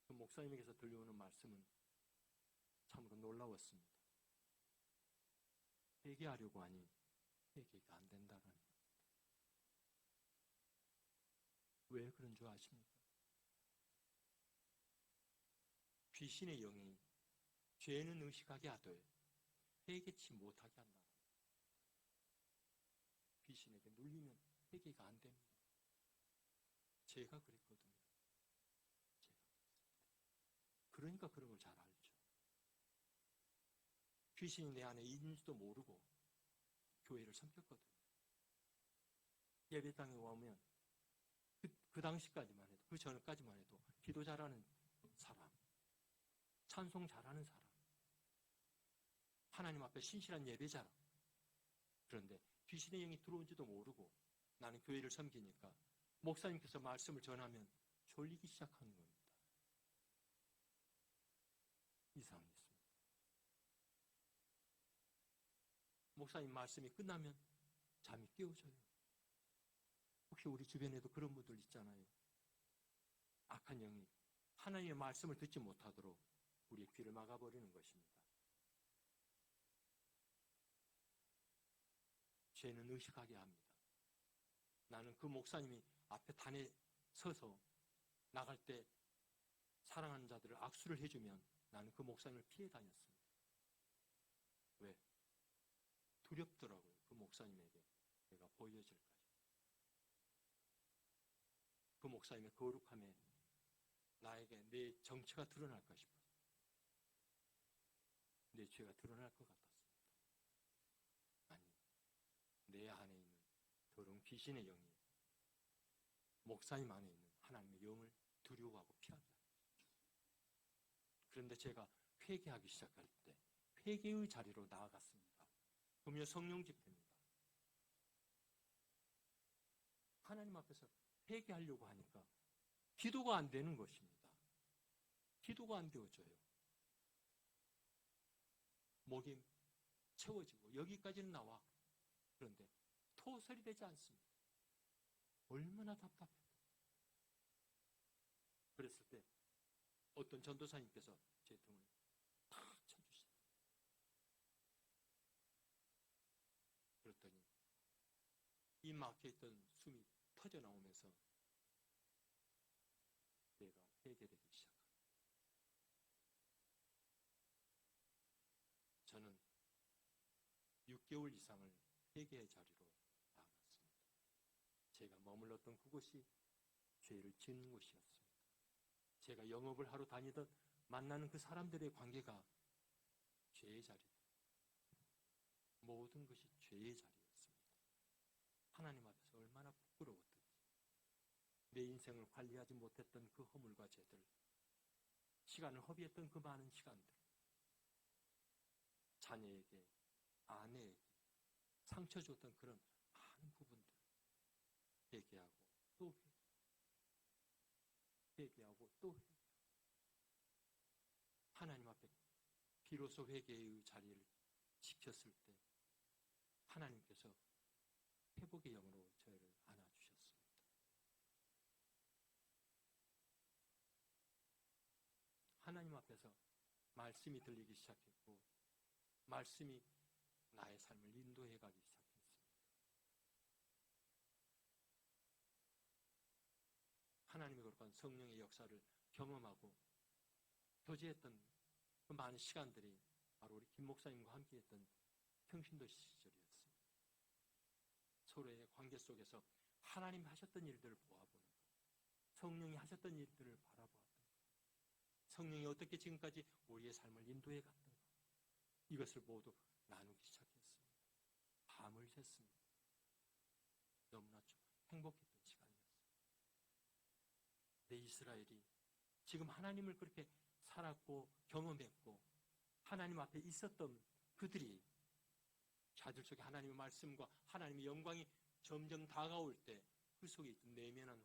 그 목사님에게서 들려오는 말씀은 참으로 놀라웠습니다. 회개하려고 하니 회개가 안 된다는 겁니다. 왜 그런 줄 아십니까? 귀신의 영이 죄는 의식하게 하되 회개치 못하게 한다. 귀신에게 눌리면 회개가 안 됩니다. 제가 그랬거든요. 그러니까 그런 걸 잘 알죠. 귀신이 내 안에 있는지도 모르고 교회를 섬겼거든요. 예배당에 오면 그 당시까지만 해도, 그 전까지만 해도 기도 잘하는 사람, 찬송 잘하는 사람, 하나님 앞에 신실한 예배자. 그런데 귀신의 영이 들어온지도 모르고 나는 교회를 섬기니까 목사님께서 말씀을 전하면 졸리기 시작하는 겁니다. 이상했습니다. 목사님 말씀이 끝나면 잠이 깨어져요. 혹시 우리 주변에도 그런 분들 있잖아요. 악한 영이 하나님의 말씀을 듣지 못하도록 우리의 귀를 막아버리는 것입니다. 죄는 의식하게 합니다. 나는 그 목사님이 앞에 단에 서서 나갈 때 사랑하는 자들을 악수를 해주면 나는 그 목사님을 피해 다녔습니다. 왜? 두렵더라고요. 그 목사님에게 내가 보여질까. 그 목사님의 거룩함에 나에게 내 정체가 드러날까 싶어서 내 죄가 드러날 것 같았습니다. 내 안에 있는 더러운 귀신의 영이 목사님 안에 있는 하나님의 영을 두려워하고 피하게 합니다. 그런데 제가 회개하기 시작할 때 회개의 자리로 나아갔습니다. 금요 성령 집회입니다. 하나님 앞에서 회개하려고 하니까 기도가 안 되는 것입니다. 기도가 안 되어져요. 목이 채워지고 여기까지는 나와. 그런데 토설이 되지 않습니다. 얼마나 답답해요. 그랬을 때 어떤 전도사님께서 제 등을 탁 쳐주시더라고요. 그랬더니 이 막혀있던 숨이 터져나오면서 내가 회개되기 시작합니다. 저는 6개월 이상을 회개의 자리로 나아갔습니다. 제가 머물렀던 그곳이 죄를 짓는 곳이었습니다. 제가 영업을 하러 다니던 만나는 그 사람들의 관계가 죄의 자리다. 모든 것이 죄의 자리였습니다. 하나님 앞에서 얼마나 부끄러웠던지, 내 인생을 관리하지 못했던 그 허물과 죄들, 시간을 허비했던 그 많은 시간들, 자녀에게, 아내에게 상처 줬던 그런 많은 부분들, 회개하고 또 회개하고 또 회개하고, 하나님 앞에 비로소 회개의 자리를 지켰을 때 하나님께서 회복의 영으로 저를 안아주셨습니다. 하나님 앞에서 말씀이 들리기 시작했고 말씀이 나의 삶을 인도해 가기 시작했습니다. 하나님의 거룩한 성령의 역사를 경험하고 교제했던 그 많은 시간들이 바로 우리 김 목사님과 함께했던 평신도 시절이었습니다. 서로의 관계 속에서 하나님 하셨던 일들을 보아보는 것, 성령이 하셨던 일들을 바라보았던 것, 성령이 어떻게 지금까지 우리의 삶을 인도해 갔던 것, 이것을 모두 나누기 시작했습니다. 밤을 샜습니다. 너무나 좀 행복했던 시간이었습니다. 내 이스라엘이 지금 하나님을 그렇게 살았고 경험했고 하나님 앞에 있었던 그들이 자들 속에 하나님의 말씀과 하나님의 영광이 점점 다가올 때 그 속에 있던 내면한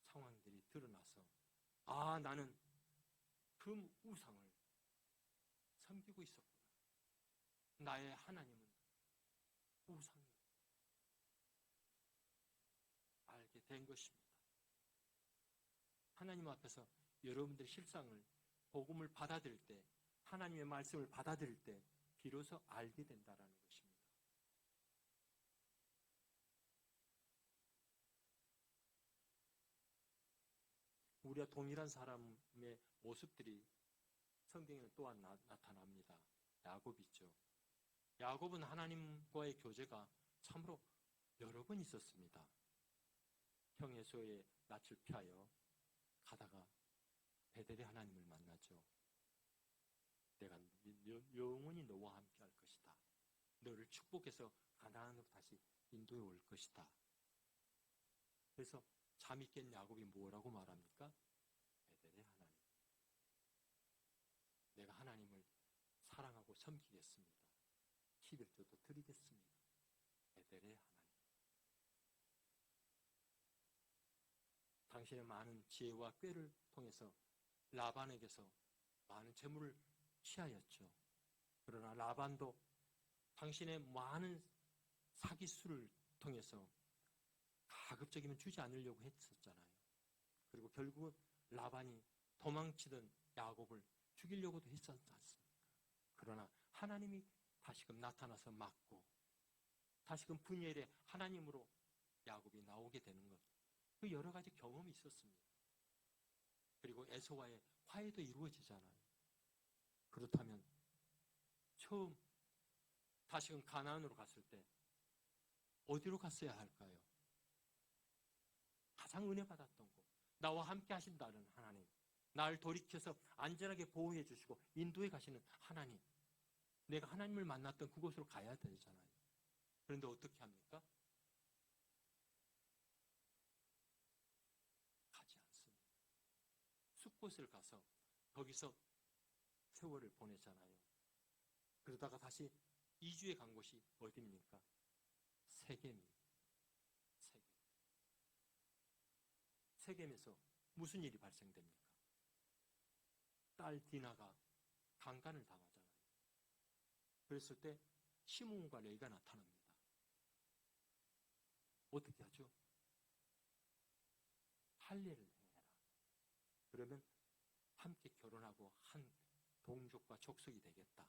상황들이 드러나서 나는 그 우상을 섬기고 있었구나. 나의 하나님은 우상이었구나. 알게 된 것입니다. 하나님 앞에서 여러분들의 실상을 복음을 받아들일 때 하나님의 말씀을 받아들일 때 비로소 알게 된다라는 것입니다. 우리와 동일한 사람의 모습들이 성경에는 또한 나타납니다. 야곱이죠. 야곱은 하나님과의 교제가 참으로 여러 번 있었습니다. 형 에서의 낯을 피하여 가다가 베델의 하나님을 만나죠. 내가 영원히 너와 함께 할 것이다. 너를 축복해서 가나안으로 다시 인도해 올 것이다. 그래서 잠이 깬 야곱이 뭐라고 말합니까? 베델의 하나님. 내가 하나님을 사랑하고 섬기겠습니다. 11조도 드리겠습니다. 베델의 하나님. 당신의 많은 지혜와 꾀를 통해서 라반에게서 많은 재물을 취하였죠. 그러나 라반도 당신의 많은 사기수를 통해서 가급적이면 주지 않으려고 했었잖아요. 그리고 결국은 라반이 도망치던 야곱을 죽이려고도 했었지 않습니까? 그러나 하나님이 다시금 나타나서 막고 다시금 분열의 하나님으로 야곱이 나오게 되는 것, 그 여러 가지 경험이 있었습니다. 그리고 에서와의 화해도 이루어지잖아요. 그렇다면 처음 다시금 가나안으로 갔을 때 어디로 갔어야 할까요? 가장 은혜 받았던 곳, 나와 함께 하신다는 하나님, 나를 돌이켜서 안전하게 보호해 주시고 인도해 가시는 하나님, 내가 하나님을 만났던 그곳으로 가야 되잖아요. 그런데 어떻게 합니까? 가지 않습니다. 숲곳을 가서 거기서 세월을 보내잖아요. 그러다가 다시 2주에 간 곳이 어디입니까? 세겜입니다. 세겜에서 무슨 일이 발생됩니까? 딸 디나가 강간을 당하잖아요. 그랬을 때 시므온과 레이가 나타납니다. 어떻게 하죠? 할례를 해라. 그러면 함께 결혼하고 한 동족과 족속이 되겠다.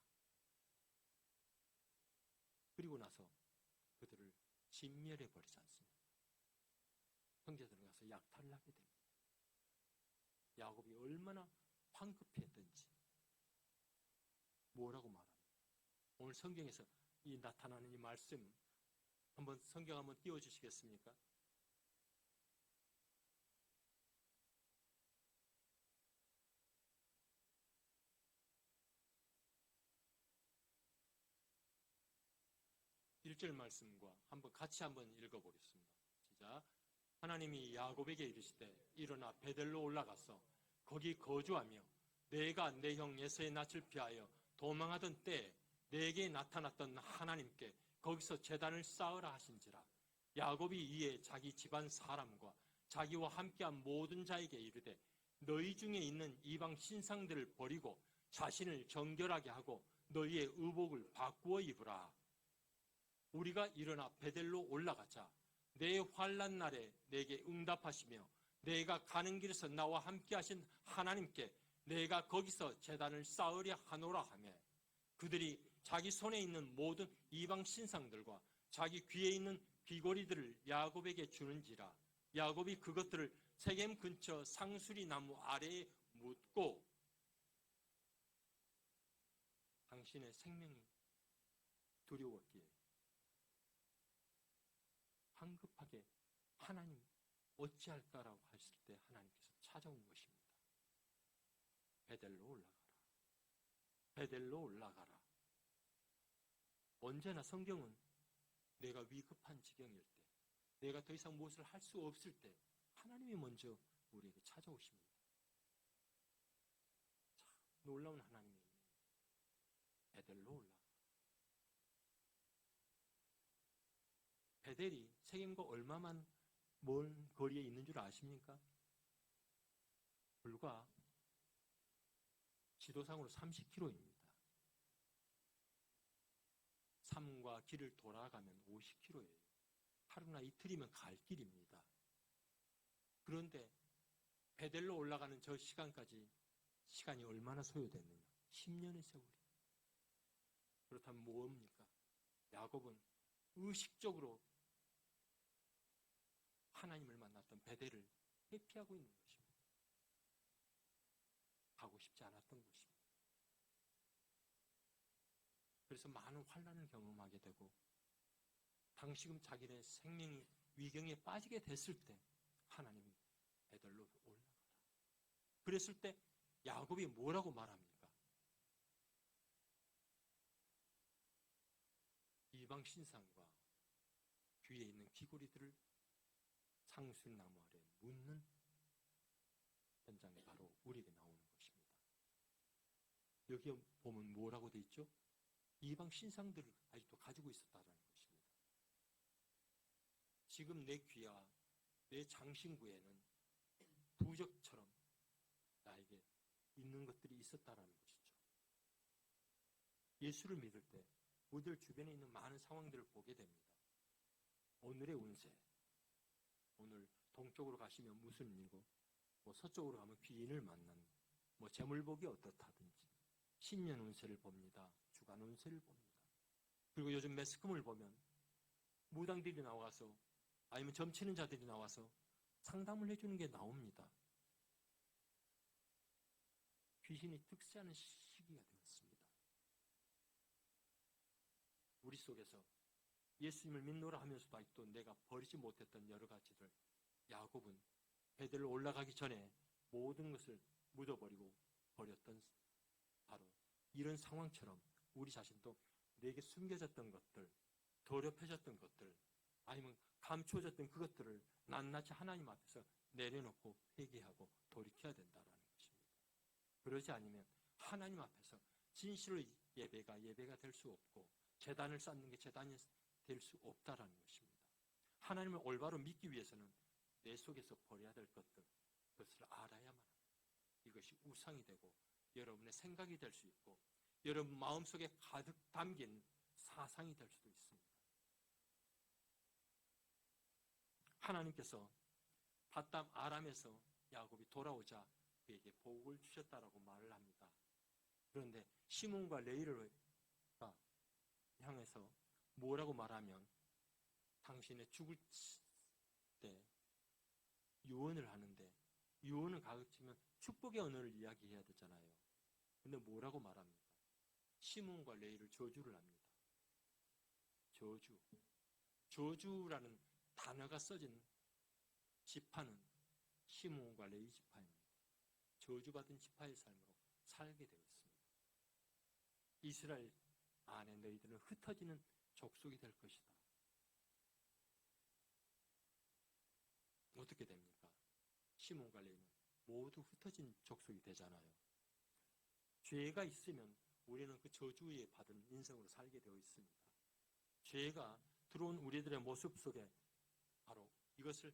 그리고 나서 그들을 진멸해 버리지 않습니다. 형제들은 가서 약탈을 하게 됩니다. 야곱이 얼마나 황급했던지 뭐라고 말합니까? 오늘 성경에서 이 나타나는 이 말씀 한번 성경 한번 띄워주시겠습니까? 일 절 말씀과 한번 같이 한번 읽어보겠습니다. 시작. 하나님이 야곱에게 이르시되 일어나 베델로 올라가서 거기 거주하며 내가 내 형 에서의 낯을 피하여 도망하던 때에 내게 나타났던 하나님께 거기서 제단을 쌓으라 하신지라. 야곱이 이에 자기 집안 사람과 자기와 함께한 모든 자에게 이르되 너희 중에 있는 이방 신상들을 버리고 자신을 정결하게 하고 너희의 의복을 바꾸어 입으라. 우리가 일어나 베델로 올라가자. 내 환난 날에 내게 응답하시며 내가 가는 길에서 나와 함께 하신 하나님께 내가 거기서 제단을 쌓으려 하노라 하며 그들이 자기 손에 있는 모든 이방 신상들과 자기 귀에 있는 귀고리들을 야곱에게 주는지라. 야곱이 그것들을 세겜 근처 상수리 나무 아래에 묻고 당신의 생명이 두려웠기에 황급하게 하나님 어찌할까라고 하실 때 하나님께서 찾아온 것입니다. 베델로 올라가라. 베델로 올라가라. 언제나 성경은 내가 위급한 지경일 때, 내가 더 이상 무엇을 할 수 없을 때 하나님이 먼저 우리에게 찾아오십니다. 참 놀라운 하나님이 베델로 올라가라. 베델이 세겜과 얼마만 먼 거리에 있는 줄 아십니까? 불과 지도상으로 30km입니다. 삶과 길을 돌아가면 50km예요. 하루나 이틀이면 갈 길입니다. 그런데 베델로 올라가는 저 시간까지 시간이 얼마나 소요됐느냐? 10년의 세월이. 그렇다면 뭡니까? 야곱은 의식적으로 하나님을 만났던 베델을 회피하고 있는 것입니다. 가고 싶지 않았던 것입니다. 그래서 많은 환난을 경험하게 되고 당시금 자기네 생명이 위경에 빠지게 됐을 때 하나님이 베델로 올라가라. 그랬을 때 야곱이 뭐라고 말합니까? 이방 신상과 귀에 있는 귀고리들을 상수나무 아래 묻는 현장이 바로 우리에게 나오는 것입니다. 여기에 보면 뭐라고 돼 있죠? 이방 신상들을 아직도 가지고 있었다는 것입니다. 지금 내 귀와 내 장신구에는 부적처럼 나에게 있는 것들이 있었다는 것이죠. 예수를 믿을 때 우리들 주변에 있는 많은 상황들을 보게 됩니다. 오늘의 운세, 오늘 동쪽으로 가시면 무슨 일이고, 서쪽으로 가면 귀인을 만나는, 재물복이 어떻다든지, 신년 운세를 봅니다. 주간 운세를 봅니다. 그리고 요즘 매스컴을 보면 무당들이 나와서 아니면 점치는 자들이 나와서 상담을 해주는 게 나옵니다. 귀신이 특세하는 시기가 되었습니다. 우리 속에서 예수님을 믿노라 하면서도 아직도 내가 버리지 못했던 여러 가지들, 야곱은 베델로 올라가기 전에 모든 것을 묻어버리고 버렸던 바로 이런 상황처럼 우리 자신도 내게 숨겨졌던 것들, 더럽혀졌던 것들, 아니면 감춰졌던 그것들을 낱낱이 하나님 앞에서 내려놓고 회개하고 돌이켜야 된다는 것입니다. 그러지 않으면 하나님 앞에서 진실로 예배가 될 수 없고, 제단을 쌓는 게 제단이 될 수 없다라는 것입니다. 하나님을 올바로 믿기 위해서는 내 속에서 버려야 될 것들, 그것을 알아야만 합니다. 이것이 우상이 되고 여러분의 생각이 될 수 있고 여러분 마음속에 가득 담긴 사상이 될 수도 있습니다. 하나님께서 바담 아람에서 야곱이 돌아오자 그에게 복을 주셨다라고 말을 합니다. 그런데 시몬과 레위를 향해서 뭐라고 말하면 당신의 죽을 때 유언을 하는데, 유언을 가르치면 축복의 언어를 이야기해야 되잖아요. 근데 뭐라고 말합니까? 시몬과 레위를 저주를 합니다. 저주라는 단어가 써진 지파는 시몬과 레위 지파입니다. 저주받은 지파의 삶으로 살게 되어 있습니다. 이스라엘 안에 너희들은 흩어지는 족속이 될 것이다. 어떻게 됩니까? 시몬과 레위는 모두 흩어진 족속이 되잖아요. 죄가 있으면 우리는 그 저주에 받은 인생으로 살게 되어 있습니다. 죄가 들어온 우리들의 모습 속에 바로 이것을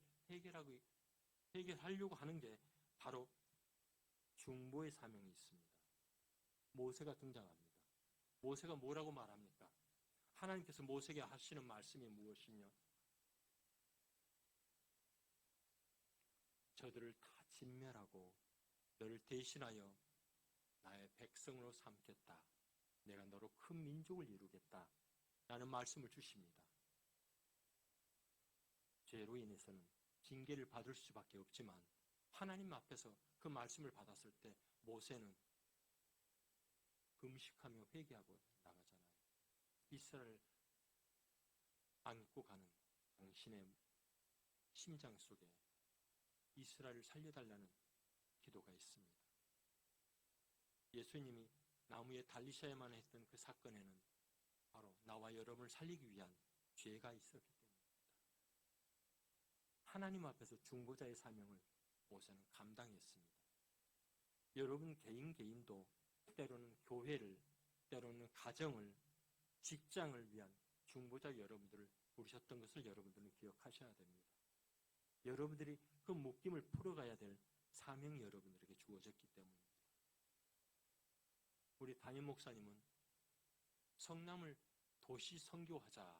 해결하려고 하는 게 바로 중보의 사명이 있습니다. 모세가 등장합니다. 모세가 뭐라고 말합니까? 하나님께서 모세에게 하시는 말씀이 무엇이며, 저들을 다 진멸하고 너를 대신하여 나의 백성으로 삼겠다. 내가 너로 큰 민족을 이루겠다. 라는 말씀을 주십니다. 죄로 인해서는 징계를 받을 수밖에 없지만 하나님 앞에서 그 말씀을 받았을 때 모세는 금식하며 회개하고 나가잖아요. 이스라엘 안고 가는 당신의 심장 속에 이스라엘을 살려달라는 기도가 있습니다. 예수님이 나무에 달리셔야만 했던 그 사건에는 바로 나와 여러분을 살리기 위한 죄가 있었기 때문입니다. 하나님 앞에서 중보자의 사명을 모세는 감당했습니다. 여러분 개인도 때로는 교회를, 때로는 가정을, 직장을 위한 중보자 여러분들을 부르셨던 것을 여러분들은 기억하셔야 됩니다. 여러분들이 그 묶임을 풀어가야 될 사명이 여러분들에게 주어졌기 때문입니다. 우리 담임 목사님은 성남을 도시 선교하자,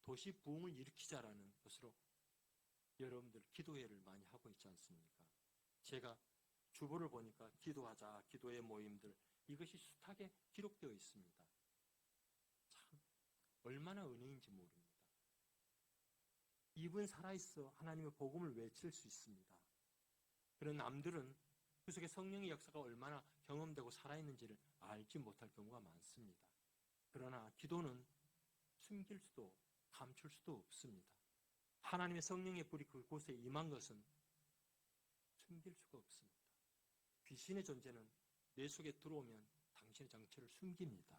도시 부흥을 일으키자라는 것으로 여러분들 기도회를 많이 하고 있지 않습니까? 제가 주보를 보니까 기도하자, 기도회 모임들, 이것이 숱하게 기록되어 있습니다. 참 얼마나 은혜인지 모릅니다. 입은 살아있어 하나님의 복음을 외칠 수 있습니다. 그런 남들은 그 속에 성령의 역사가 얼마나 경험되고 살아있는지를 알지 못할 경우가 많습니다. 그러나 기도는 숨길 수도 감출 수도 없습니다. 하나님의 성령의 불이 그곳에 임한 것은 숨길 수가 없습니다. 귀신의 존재는 내 속에 들어오면 당신의 정체를 숨깁니다.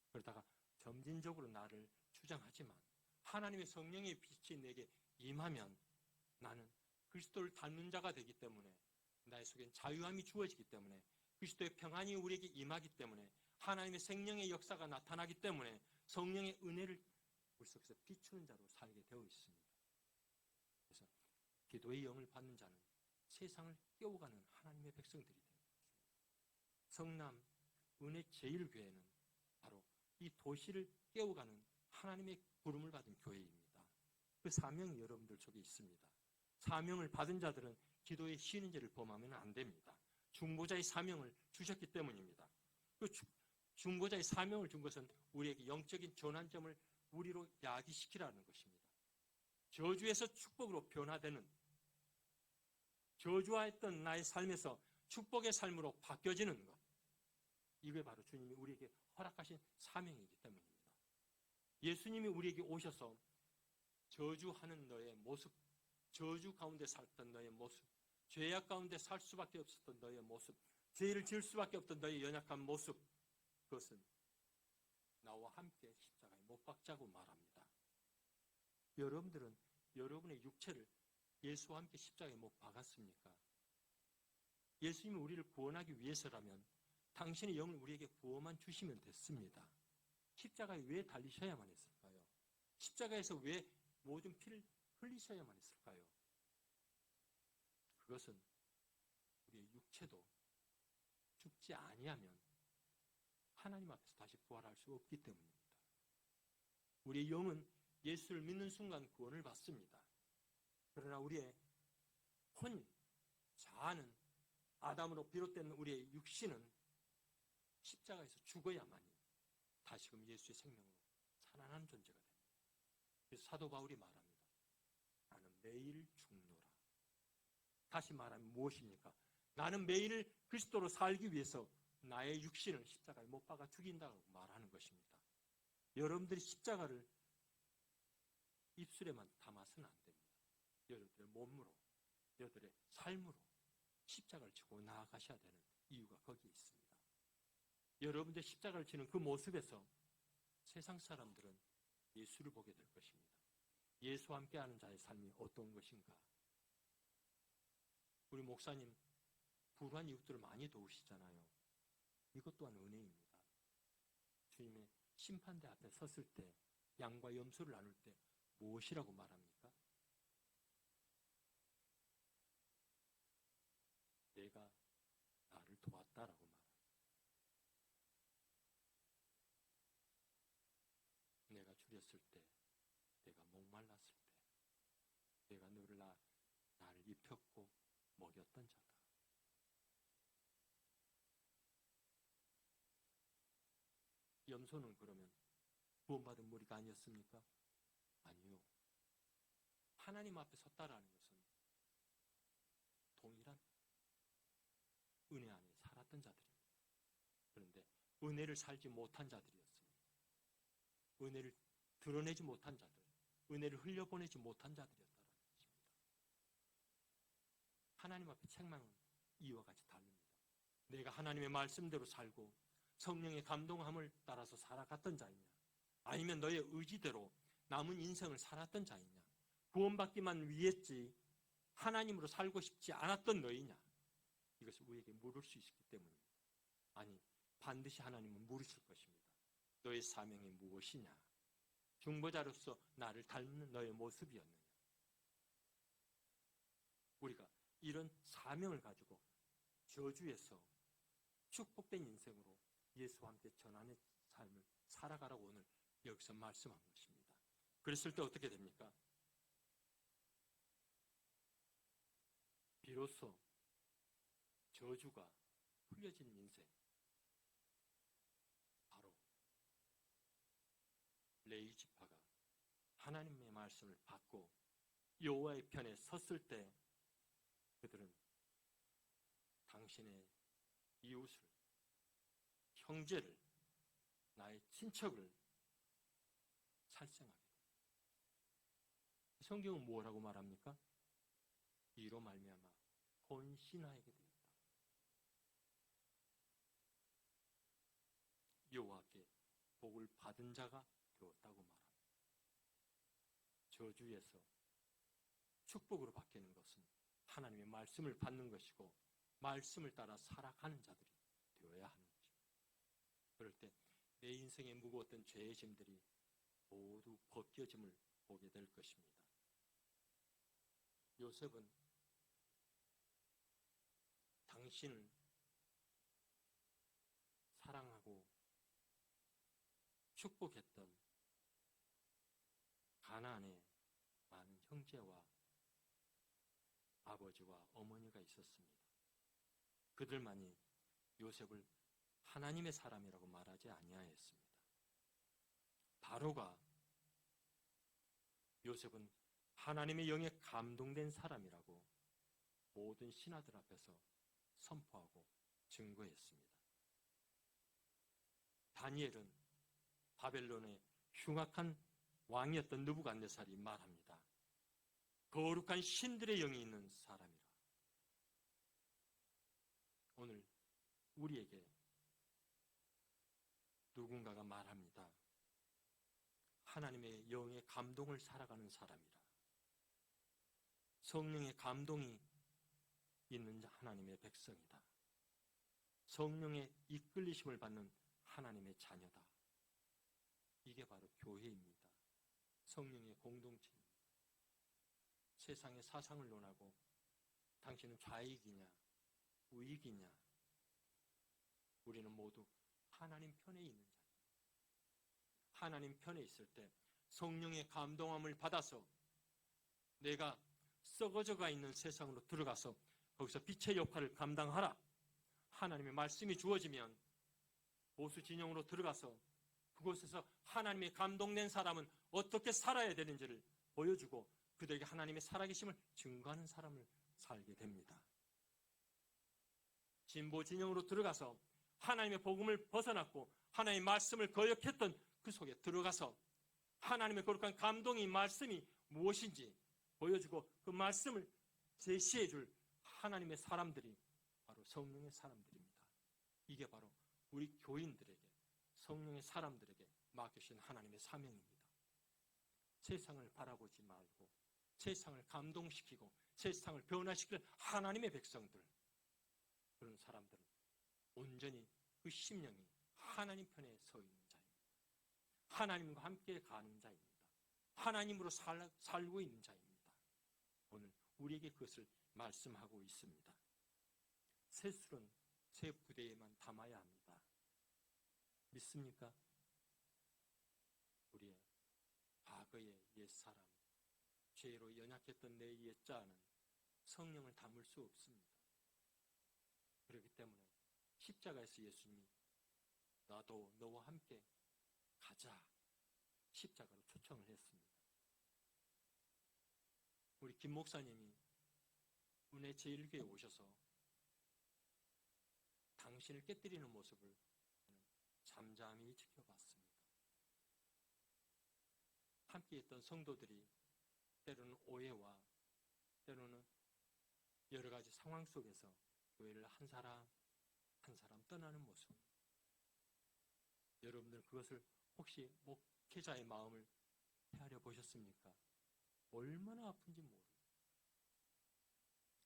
그러다가 점진적으로 나를 주장하지만 하나님의 성령의 빛이 내게 임하면 나는 그리스도를 닮는 자가 되기 때문에, 나의 속엔 자유함이 주어지기 때문에, 그리스도의 평안이 우리에게 임하기 때문에, 하나님의 생명의 역사가 나타나기 때문에 성령의 은혜를 우리 속에서 비추는 자로 살게 되어 있습니다. 그래서 기도의 영을 받는 자는 세상을 깨워가는 하나님의 백성들이 됩니다. 성남 은혜 제일교회는 바로 이 도시를 깨워가는 하나님의 부름을 받은 교회입니다. 그 사명이 여러분들 속에 있습니다. 사명을 받은 자들은 기도의 쉬는 죄를 범하면 안 됩니다. 중보자의 사명을 주셨기 때문입니다. 그 중보자의 사명을 준 것은 우리에게 영적인 전환점을 우리로 야기시키라는 것입니다. 저주에서 축복으로 변화되는, 저주하였던 나의 삶에서 축복의 삶으로 바뀌어지는 것, 이게 바로 주님이 우리에게 허락하신 사명이기 때문입니다. 예수님이 우리에게 오셔서 저주하는 너의 모습, 저주 가운데 살던 너의 모습, 죄악 가운데 살 수밖에 없었던 너의 모습, 죄를 지을 수밖에 없던 너의 연약한 모습, 그것은 나와 함께 십자가에 못 박자고 말합니다. 여러분들은 여러분의 육체를 예수와 함께 십자가에 못 박았습니까? 예수님이 우리를 구원하기 위해서라면 당신의 영을 우리에게 부어만 주시면 됐습니다. 십자가에 왜 달리셔야만 했을까요? 십자가에서 왜 모든 피를 흘리셔야만 했을까요? 그것은 우리의 육체도 죽지 아니하면 하나님 앞에서 다시 부활할 수 없기 때문입니다. 우리의 영은 예수를 믿는 순간 구원을 받습니다. 그러나 우리의 혼, 자아는 아담으로 비롯된 우리의 육신은 십자가에서 죽어야만이 다시금 예수의 생명으로 살아나는 존재가 됩니다. 그래서 사도 바울이 말합니다. 나는 매일 죽노라. 다시 말하면 무엇입니까? 나는 매일 그리스도로 살기 위해서 나의 육신을 십자가에 못 박아 죽인다고 말하는 것입니다. 여러분들이 십자가를 입술에만 담아서는 안 됩니다. 여러분들의 몸으로, 여러분들의 삶으로 십자가를 지고 나아가셔야 되는 이유가 거기에 있습니다. 여러분들 십자가를 지는 그 모습에서 세상 사람들은 예수를 보게 될 것입니다. 예수와 함께하는 자의 삶이 어떤 것인가? 우리 목사님 불우한 이웃들을 많이 도우시잖아요. 이것 또한 은혜입니다. 주님의 심판대 앞에 섰을 때 양과 염소를 나눌 때 무엇이라고 말합니까? 내가 나를 도왔다라고 말합니다. 내가 줄였을 때, 내가 목말랐을 때, 내가 나를 입혔고 먹였던 자다. 염소는 그러면 구원받은 무리가 아니었습니까? 아니요. 하나님 앞에 섰다라는 것은 동일한 은혜 안에 살았던 자들입니다. 그런데 은혜를 살지 못한 자들이었습니다. 은혜를 드러내지 못한 자들, 은혜를 흘려보내지 못한 자들이었다는 것입니다. 하나님 앞에 책망은 이와 같이 다릅니다. 내가 하나님의 말씀대로 살고 성령의 감동함을 따라서 살아갔던 자이냐, 아니면 너의 의지대로 남은 인생을 살았던 자이냐, 구원받기만 위했지 하나님으로 살고 싶지 않았던 너희냐, 이것을 우리에게 물을 수 있기 때문입니다. 아니, 반드시 하나님은 물으실 것입니다. 너의 사명이 무엇이냐? 중보자로서 나를 닮는 너의 모습이었느냐? 우리가 이런 사명을 가지고 저주에서 축복된 인생으로 예수와 함께 전하는 삶을 살아가라고 오늘 여기서 말씀한 것입니다. 그랬을 때 어떻게 됩니까? 비로소 저주가 흘려진 인생, 바로 레위 지파가 하나님의 말씀을 받고 여호와의 편에 섰을 때 그들은 당신의 이웃을, 형제를, 나의 친척을 살생하게 됩니다. 성경은 뭐라고 말합니까? 이로 말미암아 혼신하게 되었다. 여호와께 복을 받은 자가 되었다고 말합니다. 저주에서 축복으로 바뀌는 것은 하나님의 말씀을 받는 것이고 말씀을 따라 살아가는 자들이 되어야 하는 것입니다. 그럴 때 내 인생에 무거웠던 죄의 짐들이 모두 벗겨짐을 보게 될 것입니다. 요셉은 당신을 사랑하고 축복했던 가나안에 많은 형제와 아버지와 어머니가 있었습니다. 그들만이 요셉을 하나님의 사람이라고 말하지 아니하였습니다. 바로가 요셉은 하나님의 영에 감동된 사람이라고 모든 신하들 앞에서 선포하고 증거했습니다. 다니엘은 바벨론의 흉악한 왕이었던 느부갓네살이 말합니다. 거룩한 신들의 영이 있는 사람이라. 오늘 우리에게 누군가가 말합니다. 하나님의 영의 감동을 살아가는 사람이라. 성령의 감동이 있는 하나님의 백성이다. 성령의 이끌리심을 받는 하나님의 자녀다. 이게 바로 교회입니다. 성령의 공동체입니다. 세상의 사상을 논하고 당신은 좌익이냐 우익이냐, 우리는 모두 하나님 편에 있는 자입니다. 하나님 편에 있을 때 성령의 감동함을 받아서 내가 썩어져가 있는 세상으로 들어가서 거기서 빛의 역할을 감당하라. 하나님의 말씀이 주어지면 보수 진영으로 들어가서 그곳에서 하나님의 감동된 사람은 어떻게 살아야 되는지를 보여주고 그들에게 하나님의 살아계심을 증거하는 사람을 살게 됩니다. 진보 진영으로 들어가서 하나님의 복음을 벗어났고 하나님의 말씀을 거역했던 그 속에 들어가서 하나님의 거룩한 감동이 말씀이 무엇인지 보여주고 그 말씀을 제시해 줄 하나님의 사람들이 바로 성령의 사람들입니다. 이게 바로 우리 교인들에게, 성령의 사람들에게 맡기신 하나님의 사명입니다. 세상을 바라보지 말고 세상을 감동시키고 세상을 변화시킬 하나님의 백성들, 그런 사람들은 온전히 그 심령이 하나님 편에 서 있는 자입니다. 하나님과 함께 가는 자입니다. 하나님으로 살고 있는 자입니다. 오늘 우리에게 그것을 말씀하고 있습니다. 새 술은 새 부대에만 담아야 합니다. 믿습니까? 우리의 과거의 옛사람, 죄로 연약했던 내 옛자는 성령을 담을 수 없습니다. 그렇기 때문에 십자가에서 예수님이 나도 너와 함께 가자, 십자가로 초청을 했습니다. 우리 김 목사님이 은혜 제1교회에 오셔서 당신을 깨뜨리는 모습을 저는 잠잠히 지켜봤습니다. 함께 있던 성도들이 때로는 오해와 때로는 여러 가지 상황 속에서 교회를 한 사람 한 사람 떠나는 모습, 여러분들 그것을 혹시 목회자의 마음을 헤아려 보셨습니까? 얼마나 아픈지 모릅니다.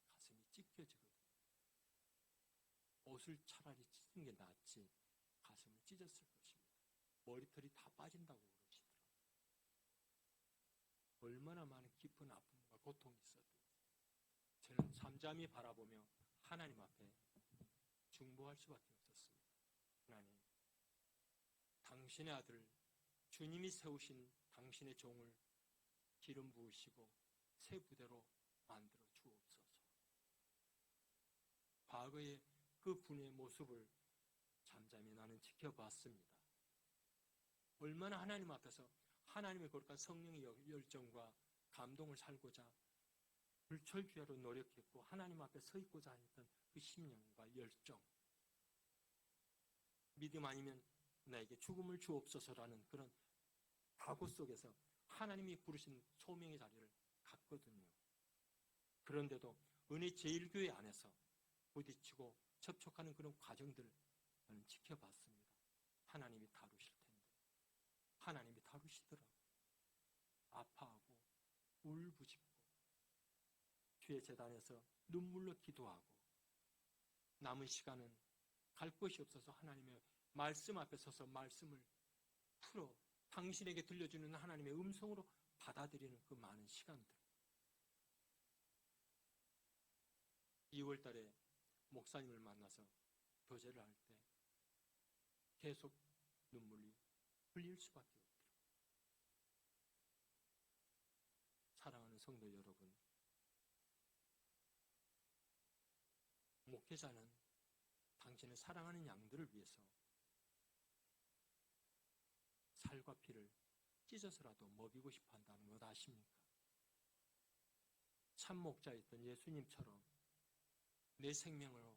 가슴이 찢겨지거든요. 옷을 차라리 찢는 게 낫지 가슴을 찢었을 것입니다. 머리털이 다 빠진다고 그러시더라고요. 얼마나 많은 깊은 아픔과 고통이 있었든지 저는 잠잠히 바라보며 하나님 앞에 중보할 수밖에 없었습니다. 하나님, 당신의 아들 주님이 세우신 당신의 종을 기름 부으시고 새 부대로 만들어 주옵소서. 과거의 그 분의 모습을 잠잠히 나는 지켜봤습니다. 얼마나 하나님 앞에서 하나님의 거룩한 성령의 열정과 감동을 살고자 불철주야로 노력했고 하나님 앞에 서 있고자 했던 그 심령과 열정, 믿음 아니면 나에게 죽음을 주옵소서라는 그런 각오 속에서 하나님이 부르신 소명의 자리를 갔거든요. 그런데도 은혜 제1교회 안에서 부딪히고 접촉하는 그런 과정들을 저는 지켜봤습니다. 하나님이 다루실 텐데 하나님이 다루시더라고요. 아파하고 울부짖고 주의 제단에서 눈물로 기도하고 남은 시간은 갈 곳이 없어서 하나님의 말씀 앞에 서서 말씀을 풀어 당신에게 들려주는 하나님의 음성으로 받아들이는 그 많은 시간들. 2월 달에 목사님을 만나서 교제를 할 때 계속 눈물이 흘릴 수밖에 없더라고요. 사랑하는 성도 여러분, 목회자는 당신을 사랑하는 양들을 위해서 살과 피를 찢어서라도 먹이고 싶어 한다는 것 아십니까? 참 목자였던 예수님처럼 내 생명으로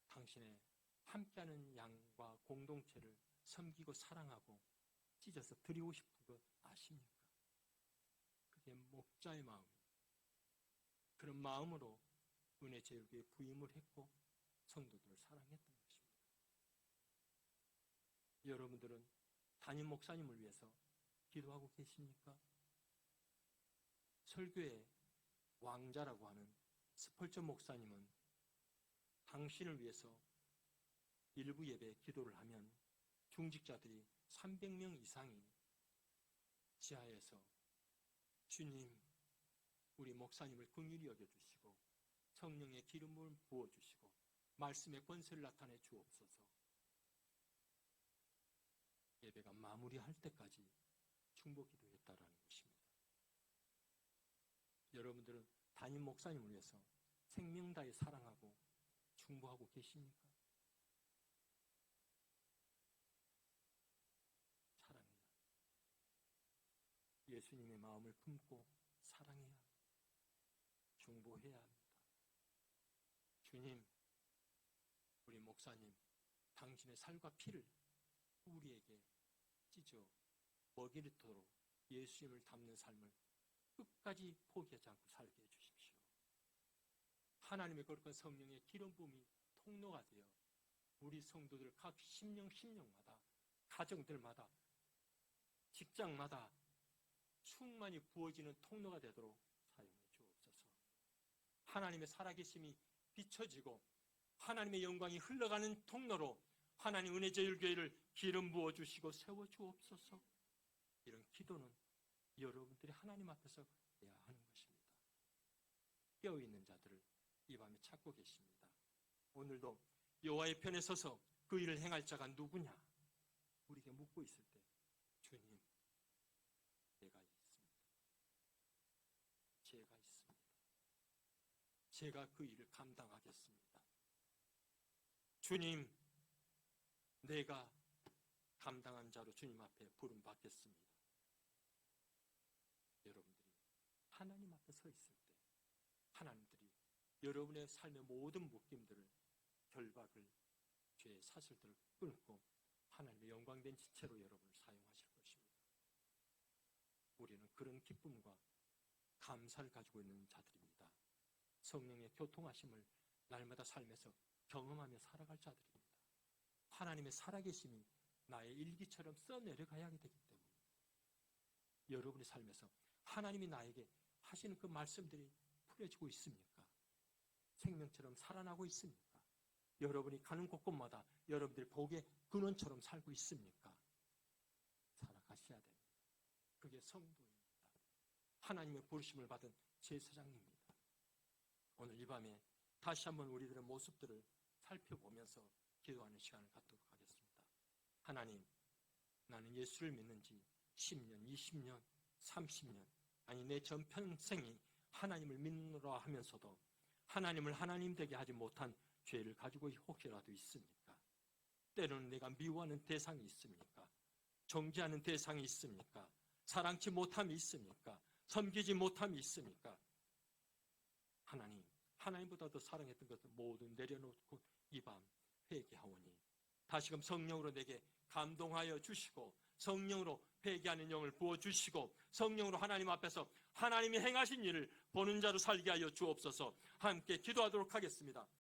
당신의 함께하는 양과 공동체를 섬기고 사랑하고 찢어서 드리고 싶은 것 아십니까? 그게 목자의 마음입니다. 그런 마음으로 은혜 제일교회에 부임을 했고 성도들을 사랑했던 것입니다. 여러분들은 담임 목사님을 위해서 기도하고 계십니까? 설교의 왕자라고 하는 스펄전 목사님은 당신을 위해서 일부 예배 기도를 하면 중직자들이 300명 이상이 지하에서 주님, 우리 목사님을 긍휼히 여겨주시고 성령의 기름을 부어주시고 말씀의 권세를 나타내 주옵소서. 예배가 마무리할 때까지 중보 기도했다라는 것입니다. 여러분들은 담임 목사님을 위해서 생명 다해 사랑하고 중보하고 계십니까? 사랑해야 합니다. 예수님의 마음을 품고 사랑해야 합니다. 중보해야 합니다. 주님, 우리 목사님, 당신의 살과 피를 우리에게 찢어 먹이토록 예수님을 닮는 삶을 끝까지 포기하지 않고 살게 해주십시오. 하나님의 거룩한 성령의 기름 부음이 통로가 되어 우리 성도들 각 심령마다 가정들마다 직장마다 충만히 부어지는 통로가 되도록 사용해 주옵소서. 하나님의 살아계심이 비춰지고 하나님의 영광이 흘러가는 통로로 하나님 은혜제일교회를 기름 부어주시고 세워주옵소서. 이런 기도는 여러분들이 하나님 앞에서 해야 하는 것입니다. 깨어있는 자들을 이 밤에 찾고 계십니다. 오늘도 여호와의 편에 서서 그 일을 행할 자가 누구냐? 우리에게 묻고 있을 때 주님, 내가 있습니다. 제가 있습니다. 제가 그 일을 감당하겠습니다. 주님, 내가 감당한 자로 주님 앞에 부름받겠습니다. 여러분들이 하나님 앞에 서 있을 때 하나님들이 여러분의 삶의 모든 묶임들을, 결박을, 죄의 사슬들을 끊고 하나님의 영광된 지체로 여러분을 사용하실 것입니다. 우리는 그런 기쁨과 감사를 가지고 있는 자들입니다. 성령의 교통하심을 날마다 삶에서 경험하며 살아갈 자들입니다. 하나님의 살아계심이 나의 일기처럼 써내려가야 하기 되기 때문에 여러분의 삶에서 하나님이 나에게 하시는 그 말씀들이 풀어지고 있습니까? 생명처럼 살아나고 있습니까? 여러분이 가는 곳곳마다 여러분들이 복의 근원처럼 살고 있습니까? 살아가셔야 됩니다. 그게 성도입니다. 하나님의 부르심을 받은 제사장입니다. 오늘 이 밤에 다시 한번 우리들의 모습들을 살펴보면서 기도하는 시간을 갖도록 하겠습니다. 하나님, 나는 예수를 믿는 지 10년, 20년, 30년, 아니 내 전평생이 하나님을 믿노라 하면서도 하나님을 하나님 되게 하지 못한 죄를 가지고 혹시라도 있습니까? 때로는 내가 미워하는 대상이 있습니까? 정죄하는 대상이 있습니까? 사랑치 못함이 있습니까? 섬기지 못함이 있습니까? 하나님, 하나님보다 더 사랑했던 것을 모두 내려놓고 이 밤 회개하오니 다시금 성령으로 내게 감동하여 주시고 성령으로 회개하는 영을 부어주시고 성령으로 하나님 앞에서 하나님이 행하신 일을 보는 자로 살게 하여 주옵소서. 함께 기도하도록 하겠습니다.